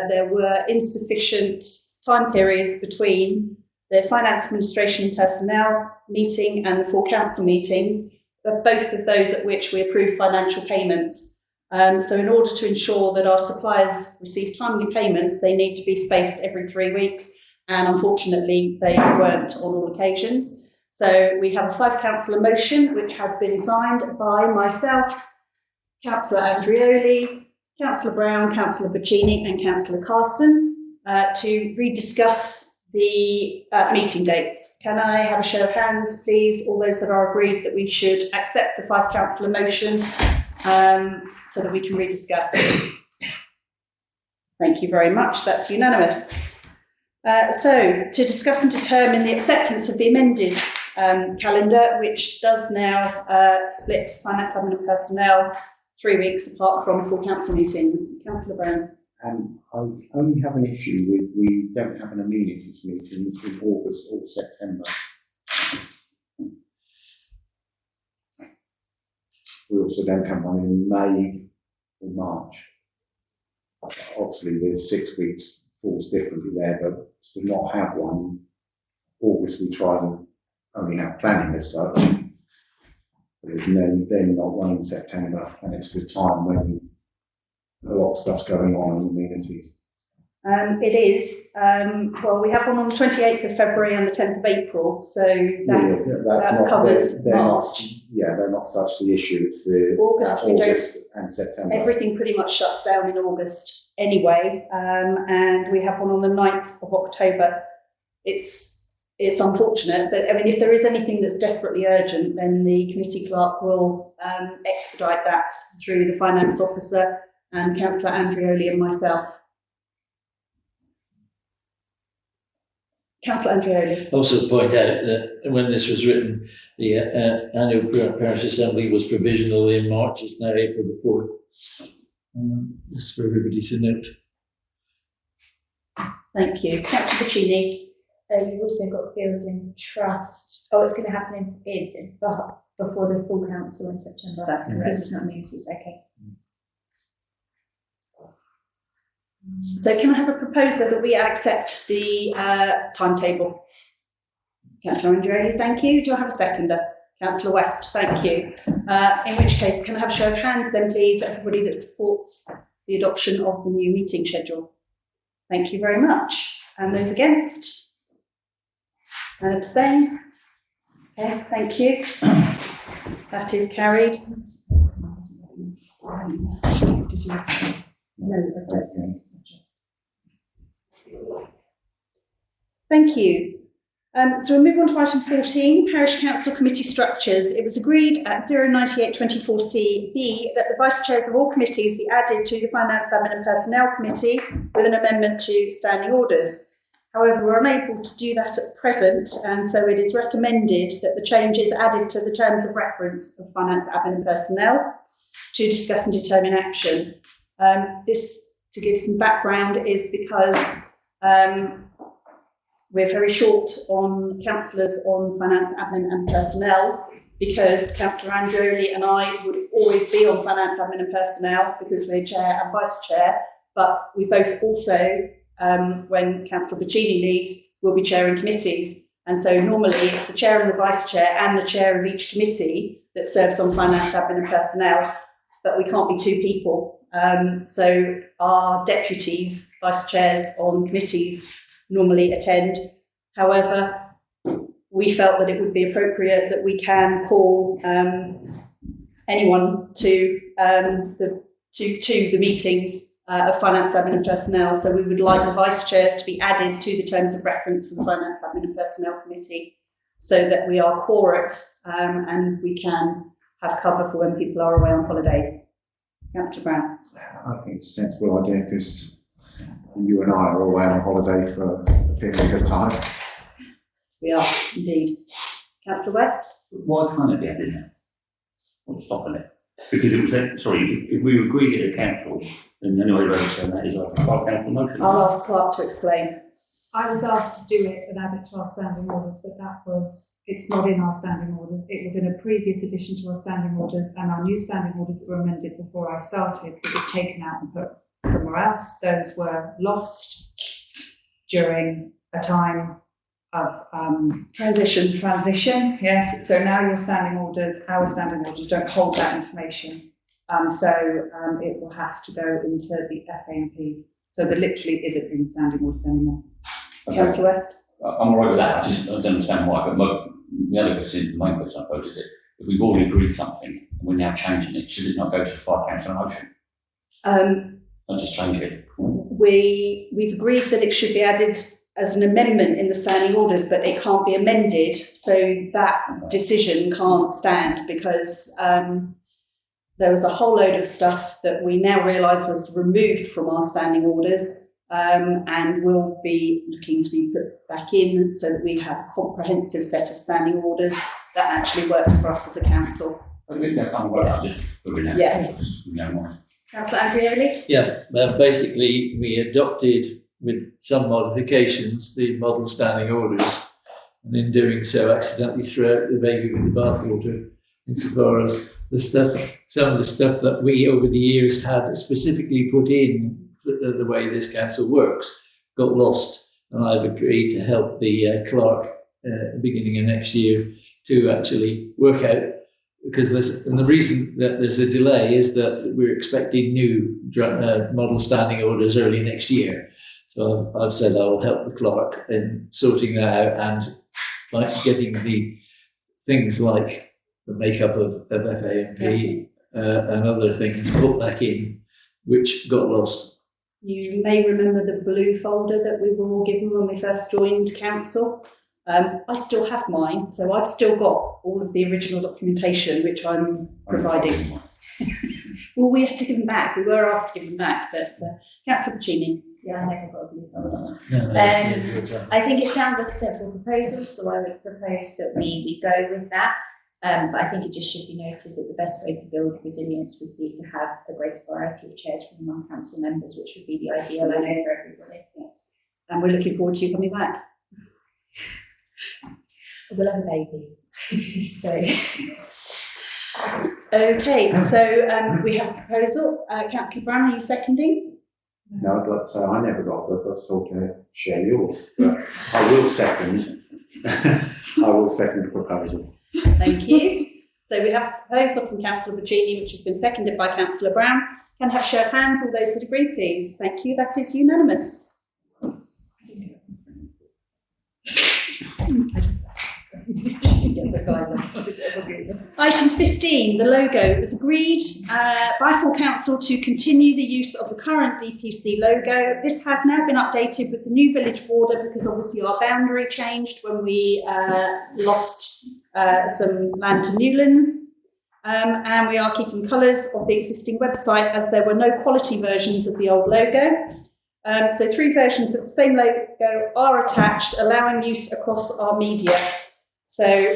there were insufficient time periods between the Finance Administration Personnel meeting and the full council meetings, but both of those at which we approved financial payments. So in order to ensure that our suppliers receive timely payments, they need to be spaced every 3 weeks, and unfortunately they weren't on all occasions. So we have a 5 councillor motion which has been signed by myself, Councillor Andreoli, Councillor Brown, Councillor Bacini and Councillor Carson to rediscuss the meeting dates. Can I have a show of hands, please? All those that are agreed that we should accept the 5 councillor motion so that we can rediscuss. Thank you very much. That's unanimous. So, to discuss and determine the acceptance of the amended calendar, which does now split finance, admin and personnel 3 weeks apart from full council meetings. Councillor Brown. I only have an issue with we don't have an amenities meeting between August or September. We also don't have one in May or March. Obviously, there's 6 weeks falls differently there, but to not have one, August we try to only have planning as such. But there's then not one in September, and it's the time when a lot of stuff's going on in amenities. It is. Well, we have one on the 28th of February and the 10th of April, so that covers March. They're not such the issue. It's the August and September. Everything pretty much shuts down in August anyway, and we have one on the 9th of October. It's unfortunate, but I mean, if there is anything that's desperately urgent, then the committee clerk will expedite that through the finance officer and Councillor Andrioli and myself. Councillor Andrioli. Also point out that when this was written, the annual parish assembly was provisional in March. It's now April the 4th. Just for everybody to note. Thank you. Councillor Puccini. You've also got fields in trust. Oh, it's going to happen before the full council in September. That's correct. This is not amenities. Okay. So can I have a proposal that we accept the timetable? Councillor Andrioli, thank you. Do I have a seconder? Councillor West, thank you. In which case, can I have a show of hands then, please, everybody that supports the adoption of the new meeting schedule? Thank you very much. And those against? And abstain? Okay, thank you. That is carried. Thank you. So we'll move on to item 14, Parish Council Committee Structures. It was agreed at 09824CB that the Vice Chairs of all committees be added to the Finance, Admin and Personnel Committee with an amendment to standing orders. However, we're unable to do that at present, and so it is recommended that the change is added to the terms of reference of Finance, Admin and Personnel to discuss and determine action. This, to give some background, is because we're very short on councillors on finance, admin and personnel, because Councillor Andrioli and I would always be on finance, admin and personnel because we're chair and vice chair, but we both also, when Councillor Puccini leaves, will be chairing committees. And so normally it's the chair and the vice chair and the chair of each committee that serves on finance, admin and personnel, but we can't be 2 people. So our deputies, vice chairs on committees, normally attend. However, we felt that it would be appropriate that we can call anyone to the meetings of Finance, Admin and Personnel. So we would like the vice chairs to be added to the terms of reference for the Finance, Admin and Personnel Committee so that we are quorate and we can have cover for when people are away on holidays. Councillor Brown. I think it's a sensible idea because you and I are away on holiday for a period of time. We are, indeed. Councillor West? Why can't it be added now? What's stopping it? Because it was, if we agreed it at council, then the only way to say that is like a council motion. I'll ask Clark to explain. I was asked to do it and add it to our standing orders, but it's not in our standing orders. It was in a previous addition to our standing orders, and our new standing orders that were amended before I started, it was taken out and put somewhere else. Those were lost during a time of transition, yes. So now our standing orders don't hold that information. So it will have to go into the FAMP. So there literally isn't in standing orders anymore. Okay. Councillor West? I'm all right with that. I don't understand why. But the other question, my question, I suppose, is that if we've already agreed something and we're now changing it, should it not go to the 5 councillor motion? Not just change it. We've agreed that it should be added as an amendment in the standing orders, but it can't be amended. So that decision can't stand because there was a whole load of stuff that we now realise was removed from our standing orders and will be looking to be put back in so that we have a comprehensive set of standing orders that actually works for us as a council. Yeah. Councillor Andrioli? Yeah, basically we adopted with some modifications the model standing orders, and in doing so accidentally threw out the baby with the bathwater insofar as some of the stuff that we over the years had specifically put in the way this council works got lost, and I've agreed to help the clerk beginning of next year to actually work out, because the reason that there's a delay is that we're expecting new model standing orders early next year. So I've said I'll help the clerk in sorting that out and getting the things like the makeup of FAMP and other things put back in, which got lost. You may remember the blue folder that we were all given when we first joined council. I still have mine, so I've still got all of the original documentation which I'm providing. Well, we had to give them back. We were asked to give them back, but Councillor Puccini. Yeah, I never got a blue folder. No, I think it sounds like a sensible proposal, so I would propose that we go with that. But I think it just should be noted that the best way to build resilience would be to have a greater variety of chairs from among council members, which would be the ideal, I know, for everybody. Yeah. And we're looking forward to you coming back. We'll have a baby. So. Okay, so we have a proposal. Councillor Brown, are you seconding? No, I'd like to say I never got it, but I was told to share yours. But I will second. I will second the proposal. Thank you. So we have a proposal from Councillor Puccini, which has been seconded by Councillor Brown. Can I have a show of hands, all those that agree, please? Thank you. That is unanimous. Item 15, the logo. It was agreed by full council to continue the use of the current DPC logo. This has now been updated with the new village border because obviously our boundary changed when we lost some land to Newlands. And we are keeping colours of the existing website as there were no quality versions of the old logo. So 3 versions of the same logo are attached, allowing use across our media. So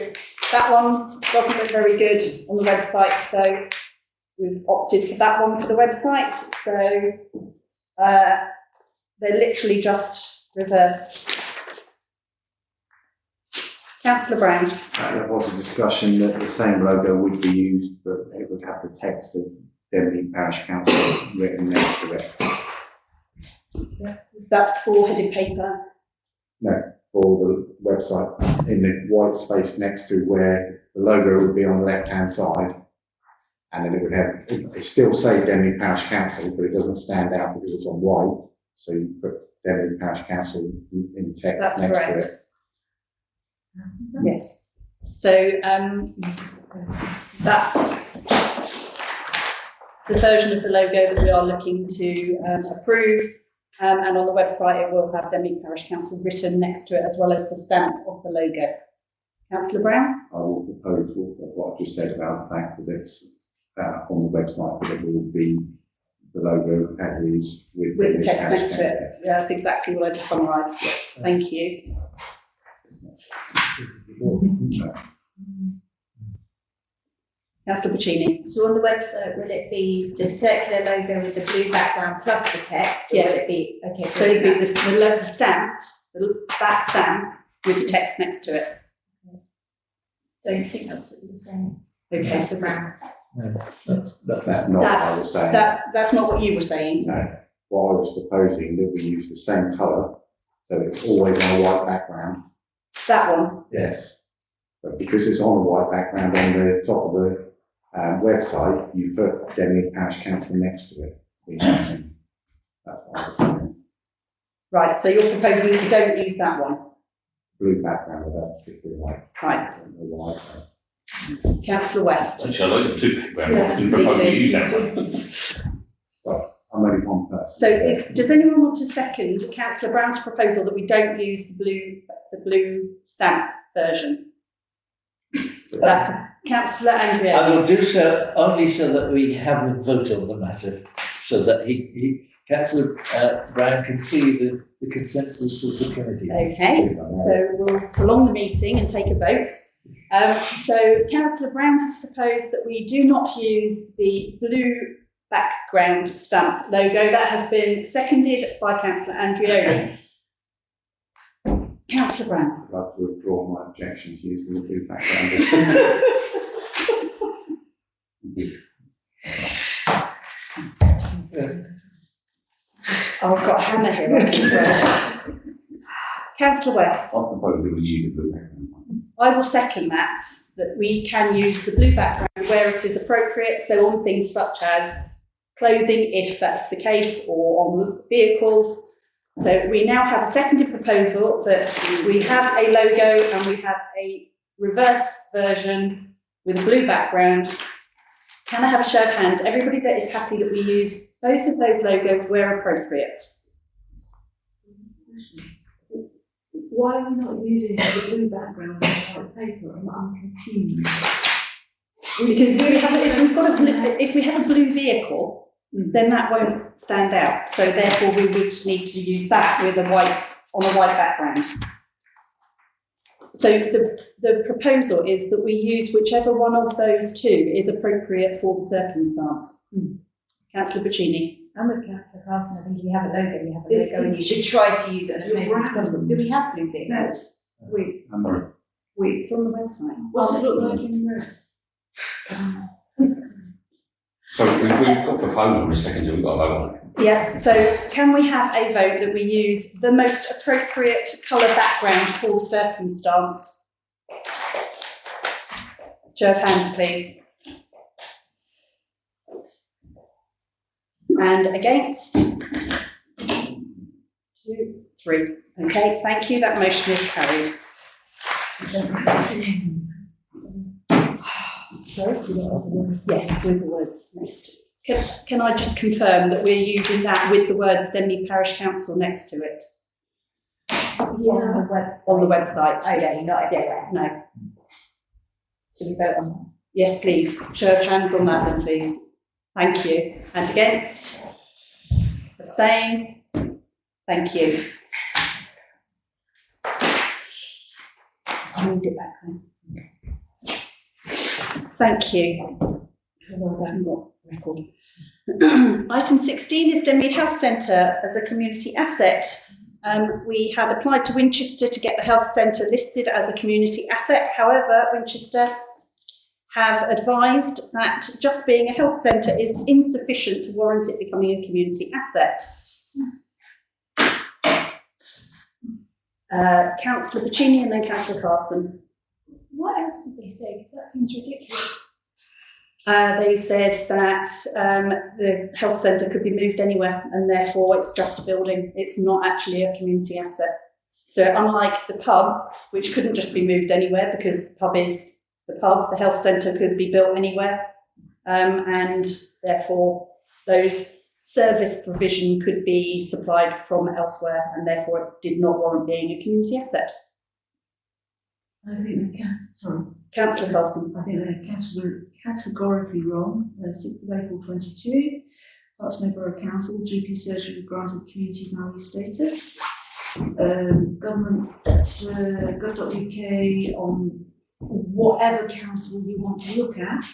that one doesn't look very good on the website, so we've opted for that one for the website. So they're literally just reversed. Councillor Brown. There was a discussion that the same logo would be used, but it would have the text of Denby Parish Council written next to it. That's for headed paper. No, for the website, in the white space next to where the logo would be on the left-hand side, and then it would have, it still say Denby Parish Council, but it doesn't stand out because it's on white. So you put Denby Parish Council in text That's next correct. to it. Yes. So that's the version of the logo that we are looking to approve. And on the website, it will have Denby Parish Council written next to it, as well as the stamp of the logo. Councillor Brown? I will propose what I just said about the fact that it's on the website, that it will be the logo as is with the text next to it. Yeah, that's exactly what I just summarised. Thank you. Councillor Puccini. So on the website, will it be the circular logo with the blue background plus the text? Or Yes. Will it be, okay. So it'd be the stamp, that stamp with the text next to it. Don't think that's what you were saying. Okay. Councillor Brown. That's not what I was saying. That's not what you were saying. No, what I was proposing that we use the same colour, so it's always on a white background. That one. Yes, but because it's on a white background on the top of the website, you put Denby Parish Council next to it. That's what I was saying. Right, so you're proposing that you don't use that one. Blue background with that particular white. Right. Councillor West. Actually, I like the two background. Yeah, I can propose me to too. use that one. Well, I'm only one person. So does anyone want to second Councillor Brown's proposal that we don't use the blue stamp version? Councillor Andrea. I will do so only so that we have a vote on the matter, so that Councillor Brown can see the consensus of the committee. Okay, so we'll prolong the meeting and take a vote. So Councillor Brown has proposed that we do not use the blue background stamp logo. That has been seconded by Councillor Andrioli. Councillor Brown. I'd like to withdraw my objection to using the blue background. I've got a hammer here. Councillor West. I propose that we use the blue background. I will second that we can use the blue background where it is appropriate, so on things such as clothing, if that's the case, or on vehicles. So we now have a seconded proposal that we have a logo and we have a reverse version with a blue background. Can I have a show of hands? Everybody that is happy that we use both of those logos where appropriate. Why are we not using the blue background on white paper? I'm confused. Because if we have a blue vehicle, then that won't stand out. So therefore we would need to use that with on a white background. So the proposal is that we use whichever one of those two is appropriate for the circumstance. Councillor Puccini. I'm with Councillor Carson. I think if you have a logo, you have a logo, and you should try to use it as many as possible. Do we have blue vehicles? Wait, Wait, it's on the website. What's it look like in the room? So we've got proposal in a second, we've got a vote on it. Yeah, so can we have a vote that we use the most appropriate colour background for the circumstance? Show of hands, please. And against? 2, 3. Okay, thank you. That motion is carried. Sorry? Yes, with the words next. Can I just confirm that we're using that with the words Denby Parish Council next to it? On the website. On the website, Okay, yes. not everywhere. Yes, no. Should we vote on that? Yes, please. Show of hands on that then, please. Thank you. And against? Abstain? Thank you. I need it back then. Thank you. Otherwise I haven't got record. Item 16 is Denmead Health Centre as a community asset. We had applied to Winchester to get the health centre listed as a community asset. However, Winchester have advised that just being a health centre is insufficient to warrant it becoming a community asset. Councillor Puccini and then Councillor Carson. What else did they say? Because that seems ridiculous. They said that the health centre could be moved anywhere and therefore it's just a building. It's not actually a community asset. So unlike the pub, which couldn't just be moved anywhere because the pub is the pub, the health centre could be built anywhere, and therefore those service provision could be supplied from elsewhere and therefore it did not warrant being a community asset. I think Councillor Carson. I think they're categorically wrong. 6th of April 22, Hartsmere Borough Council, GP surgery granted community value status. Government, gov.uk on whatever council you want to look at.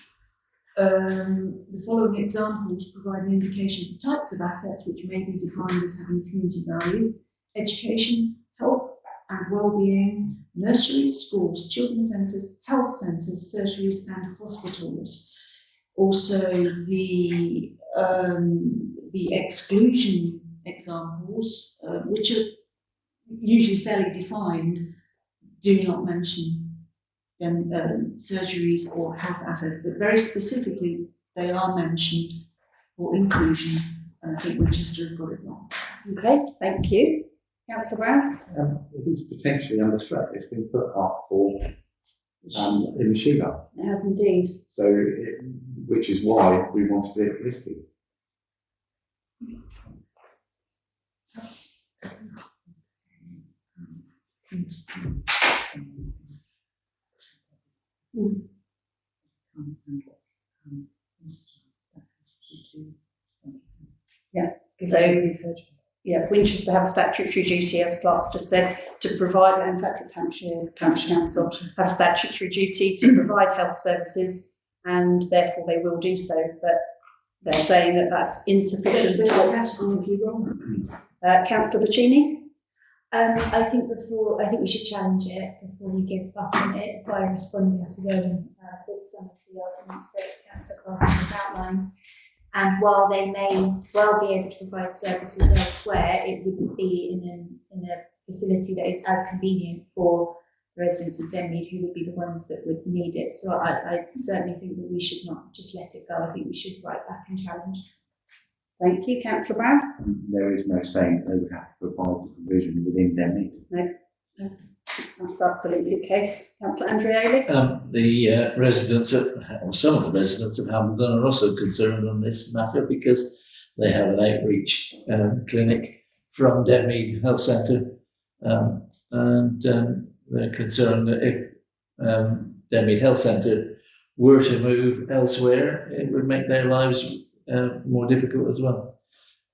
The following examples provide an indication of types of assets which may be defined as having community value: education, health and well-being, nurseries, schools, children's centres, health centres, surgeries and hospitals. Also the exclusion examples, which are usually fairly defined, do not mention surgeries or health assets, but very specifically they are mentioned for inclusion, and I think Winchester have got it wrong. Okay, thank you. Councillor Brown? It is potentially under threat. It's been put up for in the Sheila. It has indeed. So, which is why we wanted it listed. So, yeah, Winchester have a statutory duty, as Clark's just said, to provide, in fact it's Hampshire Council, have a statutory duty to provide health services, and therefore they will do so, but they're saying that that's insufficient. Councillor Bacini? I think we should challenge it before we give up on it by responding to them with some of the arguments that Councillor Carson has outlined. And while they may well be able to provide services elsewhere, it wouldn't be in a facility that is as convenient for residents of Denmead, who would be the ones that would need it. So I certainly think that we should not just let it go. I think we should write back and challenge. Thank you. Councillor Brown? There is no saying they would have to provide the provision within Denmead. No, that's absolutely the case. Councillor Andreoli? The residents, or some of the residents of Hambledon are also concerned on this matter because they have an outreach clinic from Denmead Health Centre, and they're concerned that if Denmead Health Centre were to move elsewhere, it would make their lives more difficult as well,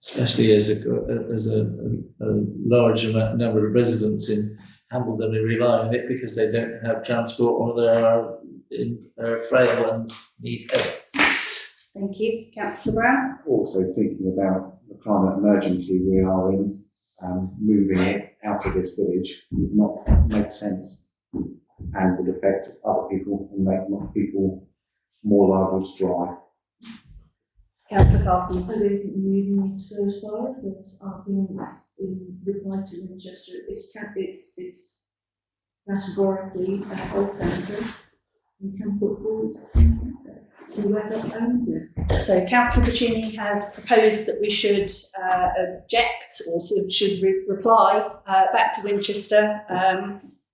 especially as a large number of residents in Hambledon are relying on it because they don't have transport or they are frail and need help. Thank you. Councillor Brown? Also thinking about the climate emergency we are in, moving it out of this village would not make sense and would affect other people and make people more liable to drive. Councillor Carson? I don't think we even need to go as far as those arguments in reply to Winchester. It's categorically a health centre. We can put forward whoever owns it. So Councillor Bacini has proposed that we should object or should reply back to Winchester.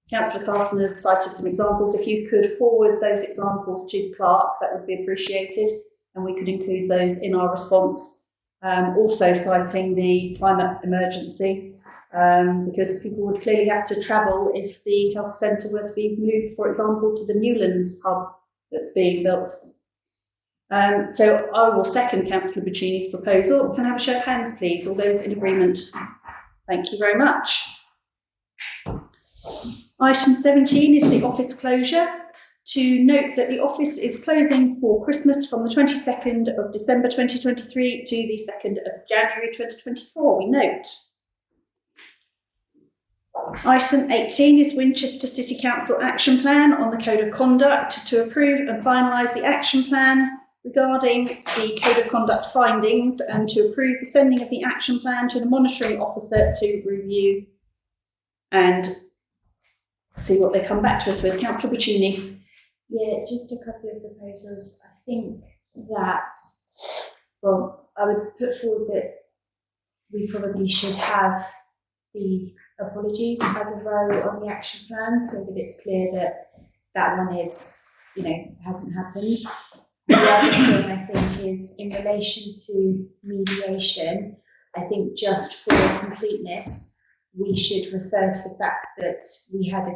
Councillor Carson has cited some examples. If you could forward those examples to the clerk, that would be appreciated, and we could include those in our response. Also citing the climate emergency, because people would clearly have to travel if the health centre were to be moved, for example, to the Newlands hub that's being built. So I will second Councillor Bacini's proposal. Can I have a show of hands, please? All those in agreement? Thank you very much. Item 17 is the office closure. To note that the office is closing for Christmas from the 22nd of December 2023 to the 2nd of January 2024, we note. Item 18 is Winchester City Council Action Plan on the Code of Conduct to approve and finalise the action plan regarding the Code of Conduct findings and to approve the sending of the action plan to the monitoring officer to review and see what they come back to us with. Councillor Bacini. Yeah, just a couple of proposals. I think that, well, I would put forward that we probably should have the apologies as a row on the action plan so that it's clear that that one is, hasn't happened. The other thing I think is in relation to mediation, I think just for completeness, we should refer to the fact that we had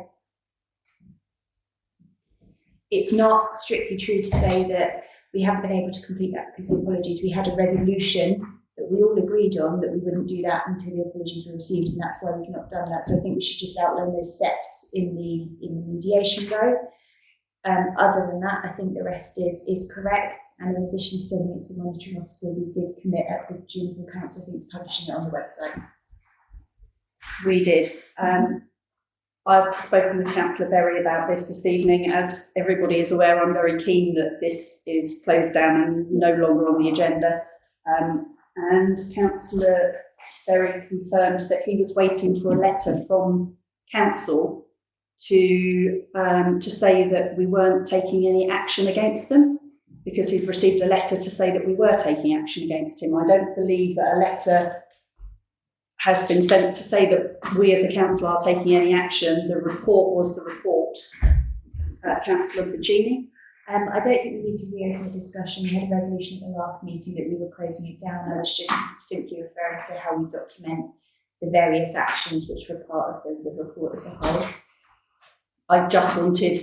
it's not strictly true to say that we haven't been able to complete that because of the apologies. We had a resolution that we all agreed on that we wouldn't do that until the apologies were received, and that's why we've not done that. So I think we should just outline those steps in the mediation row. Other than that, I think the rest is correct. And in addition to sending it to the monitoring officer, we did commit at the June full council, I think, to publishing it on the website. We did. I've spoken with Councillor Berry about this evening. As everybody is aware, I'm very keen that this is closed down and no longer on the agenda. And Councillor Berry confirmed that he was waiting for a letter from council to say that we weren't taking any action against them, because he'd received a letter to say that we were taking action against him. I don't believe that a letter has been sent to say that we as a council are taking any action. The report was the report. Councillor Bacini. I don't think we need to reopen the discussion. We had a resolution at the last meeting that we were closing it down. I was just simply referring to how we document the various actions which were part of the report as a whole. I just wanted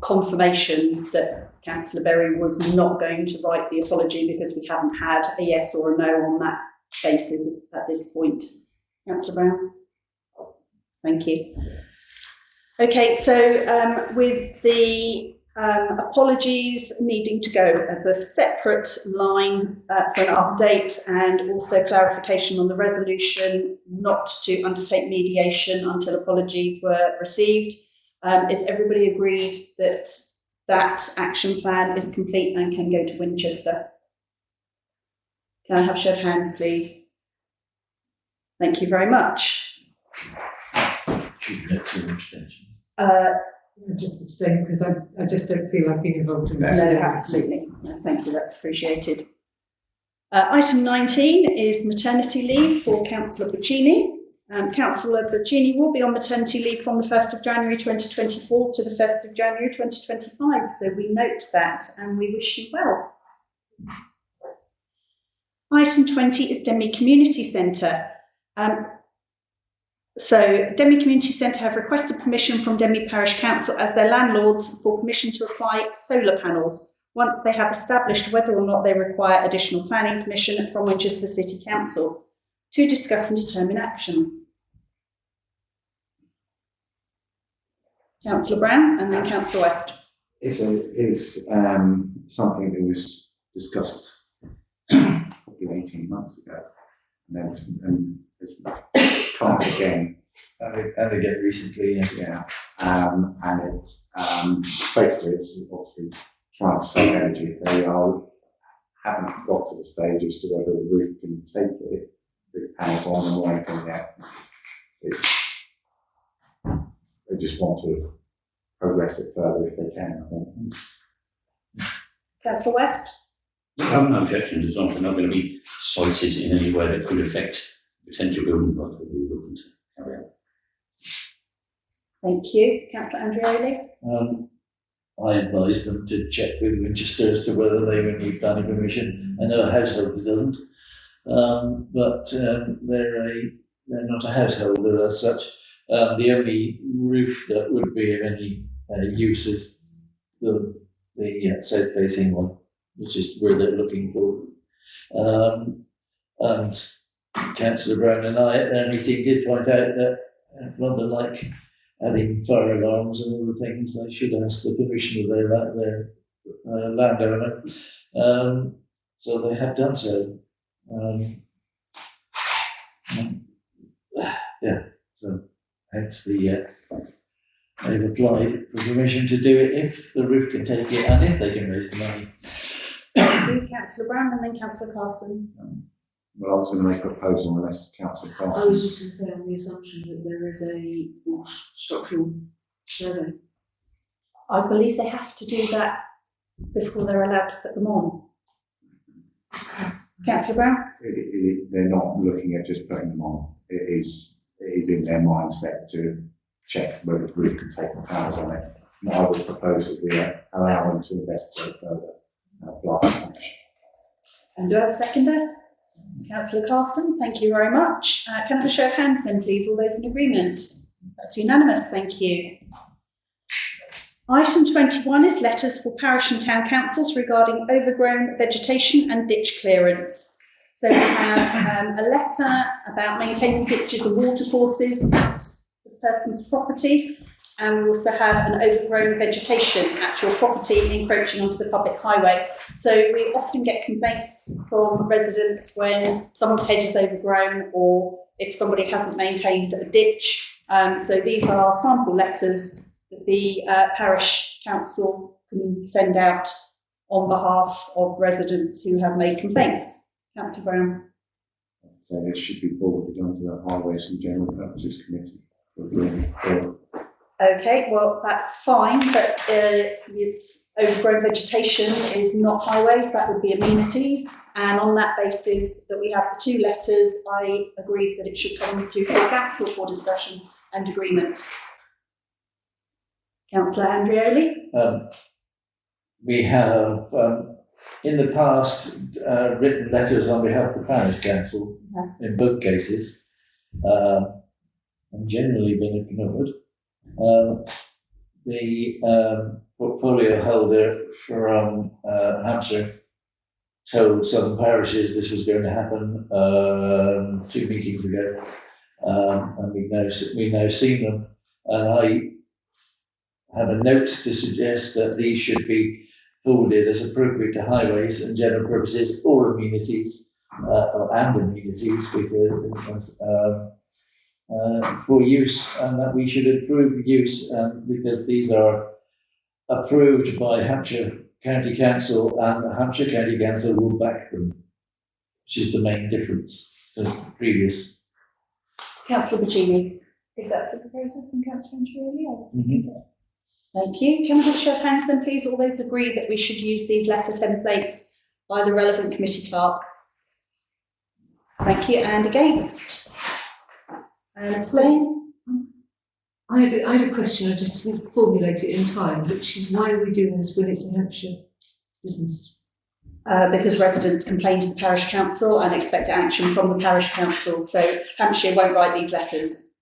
confirmation that Councillor Berry was not going to write the apology because we haven't had a yes or a no on that basis at this point. Councillor Brown? Thank you. Okay, so with the apologies needing to go as a separate line for an update and also clarification on the resolution not to undertake mediation until apologies were received. Is everybody agreed that that action plan is complete and can go to Winchester? Can I have show of hands, please? Thank you very much. I just abstain because I just don't feel I've been involved in that. No, absolutely. No, thank you, that's appreciated. Item 19 is maternity leave for Councillor Puccini. Councillor Puccini will be on maternity leave from the 1st of January 2024 to the 1st of January 2025, so we note that and we wish you well. Item 20 is Denmead Community Centre. So Denmead Community Centre have requested permission from Denmead Parish Council as their landlords for permission to apply solar panels once they have established whether or not they require additional planning permission from Winchester City Council to discuss and determine action. Councillor Brown and then Councillor West. It's something that was discussed probably 18 months ago, and it's come up again. And again recently, yeah. And it's basically it's obviously trying to save energy. They haven't got to the stage as to whether the roof can take it, the panels on them or anything yet. They just want to progress it further if they can, I think. Councillor West. I have no objection as long as they're not going to be cited in any way that could affect potential building work that we're looking to carry out. Thank you. Councillor Andreoli. I advise them to check with Winchester as to whether they would need planning permission. I know a householder doesn't, but they're not a householder as such. The only roof that would be of any use is the south-facing one, which is where they're looking for. And Councillor Brown and I at their meeting did point out that rather like adding fire alarms and all the things, they should ask the permission of their landowner. So they have done so. Yeah, so hence they've applied for permission to do it if the roof can take it and if they can raise the money. Thank you, Councillor Brown and then Councillor Carson. Well, I was going to make a proposal unless Councillor I Carson. was just going to say on the assumption that there is a structural survey. I believe they have to do that before they're allowed to put them on. Councillor Brown? They're not looking at just putting them on. It is in their mindset to check whether the roof can take the panels on it. And I would propose that we allow them to investigate further and apply for permission. And do I have a seconder? Councillor Carson, thank you very much. Can I have a show of hands then, please? All those in agreement? That's unanimous, thank you. Item 21 is letters for parish and town councils regarding overgrown vegetation and ditch clearance. So we have a letter about maintaining ditches and watercourses at the person's property, and we also have an overgrown vegetation at your property encroaching onto the public highway. So we often get complaints from residents when someone's hedge is overgrown or if somebody hasn't maintained a ditch. So these are sample letters that the parish council can send out on behalf of residents who have made complaints. Councillor Brown. So this should be forwarded onto the Highways and General Purposes Committee. Okay, well, that's fine, but it's overgrown vegetation is not highways, that would be amenities. And on that basis that we have the two letters, I agreed that it should come to full council for discussion and agreement. Councillor Andreoli? we have, in the past, written letters on behalf of the parish council in both cases, and generally been ignored. The portfolio holder from Hampshire told some parishes this was going to happen 2 meetings ago, and we've now seen them. And I have a note to suggest that these should be forwarded as appropriate to highways and general purposes or amenities, and amenities, because for use, and that we should approve use, because these are approved by Hampshire County Council, and the Hampshire County Council will back them, which is the main difference to the previous. Councillor Bacini. If that's a proposal from Councillor Angelini, I would Mhm. second it. Thank you. Can we have a show of hands then, please? All those agree that we should use these letter templates by the relevant committee clerk? Thank you. And against? And abstain? I had a question, I just didn't formulate it in time, which is why are we doing this when it's a Hampshire business? Because residents complain to the parish council and expect action from the parish council. So Hampshire won't write these letters.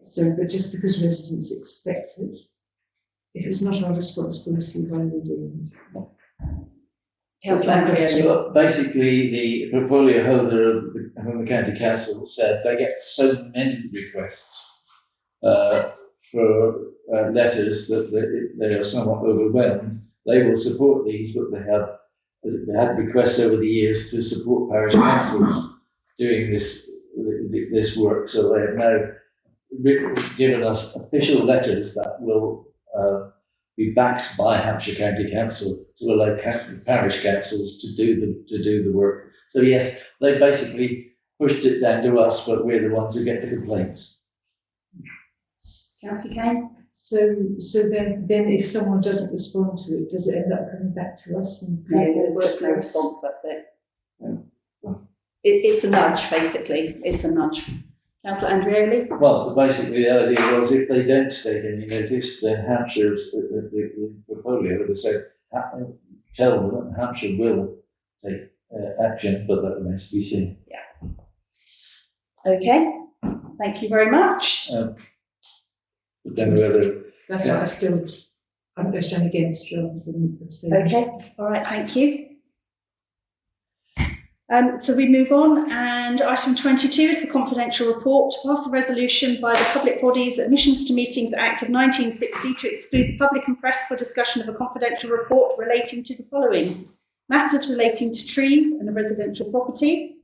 So, but just because residents expect it, if it's not our responsibility, why are we doing it? Councillor Andreoli. Well, basically, the portfolio holder from the county council said they get so many requests for letters that they are somewhat overwhelmed. They will support these, but they had requests over the years to support parish councils doing this work. So they have now given us official letters that will be backed by Hampshire County Council to allow parish councils to do the work. So yes, they basically pushed it down to us, but we're the ones who get the complaints. Councillor Kane. So then if someone doesn't respond to it, does it end up coming back to us? And No, there's just no response. That's it. It's a nudge, basically. It's a nudge. Councillor Andreoli. Well, basically the idea was if they don't take any notice, then Hampshire's the portfolio would have said, tell them that Hampshire will take action, but that remains to be seen. Yeah. Okay. Thank you very much. But then whether that's why I'm going against rather than abstaining. Okay. All right. Thank you. So we move on, and item 22 is the confidential report to pass a resolution by the Public Bodies Admissions to Meetings Act of 1960 to exclude the public and press for discussion of a confidential report relating to the following: matters relating to trees and a residential property,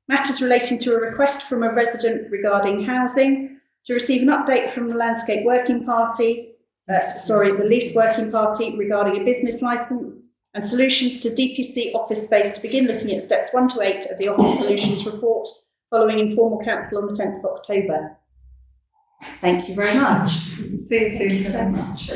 matters relating to a request from a resident regarding housing, to receive an update from the Landscape Working Party, the Lease Working Party regarding a business licence, and solutions to DPC office space to begin looking at steps 1 to 8 of the Office Solutions report following informal council on the 10th of October. Thank you very much. See you soon. Thank you so much.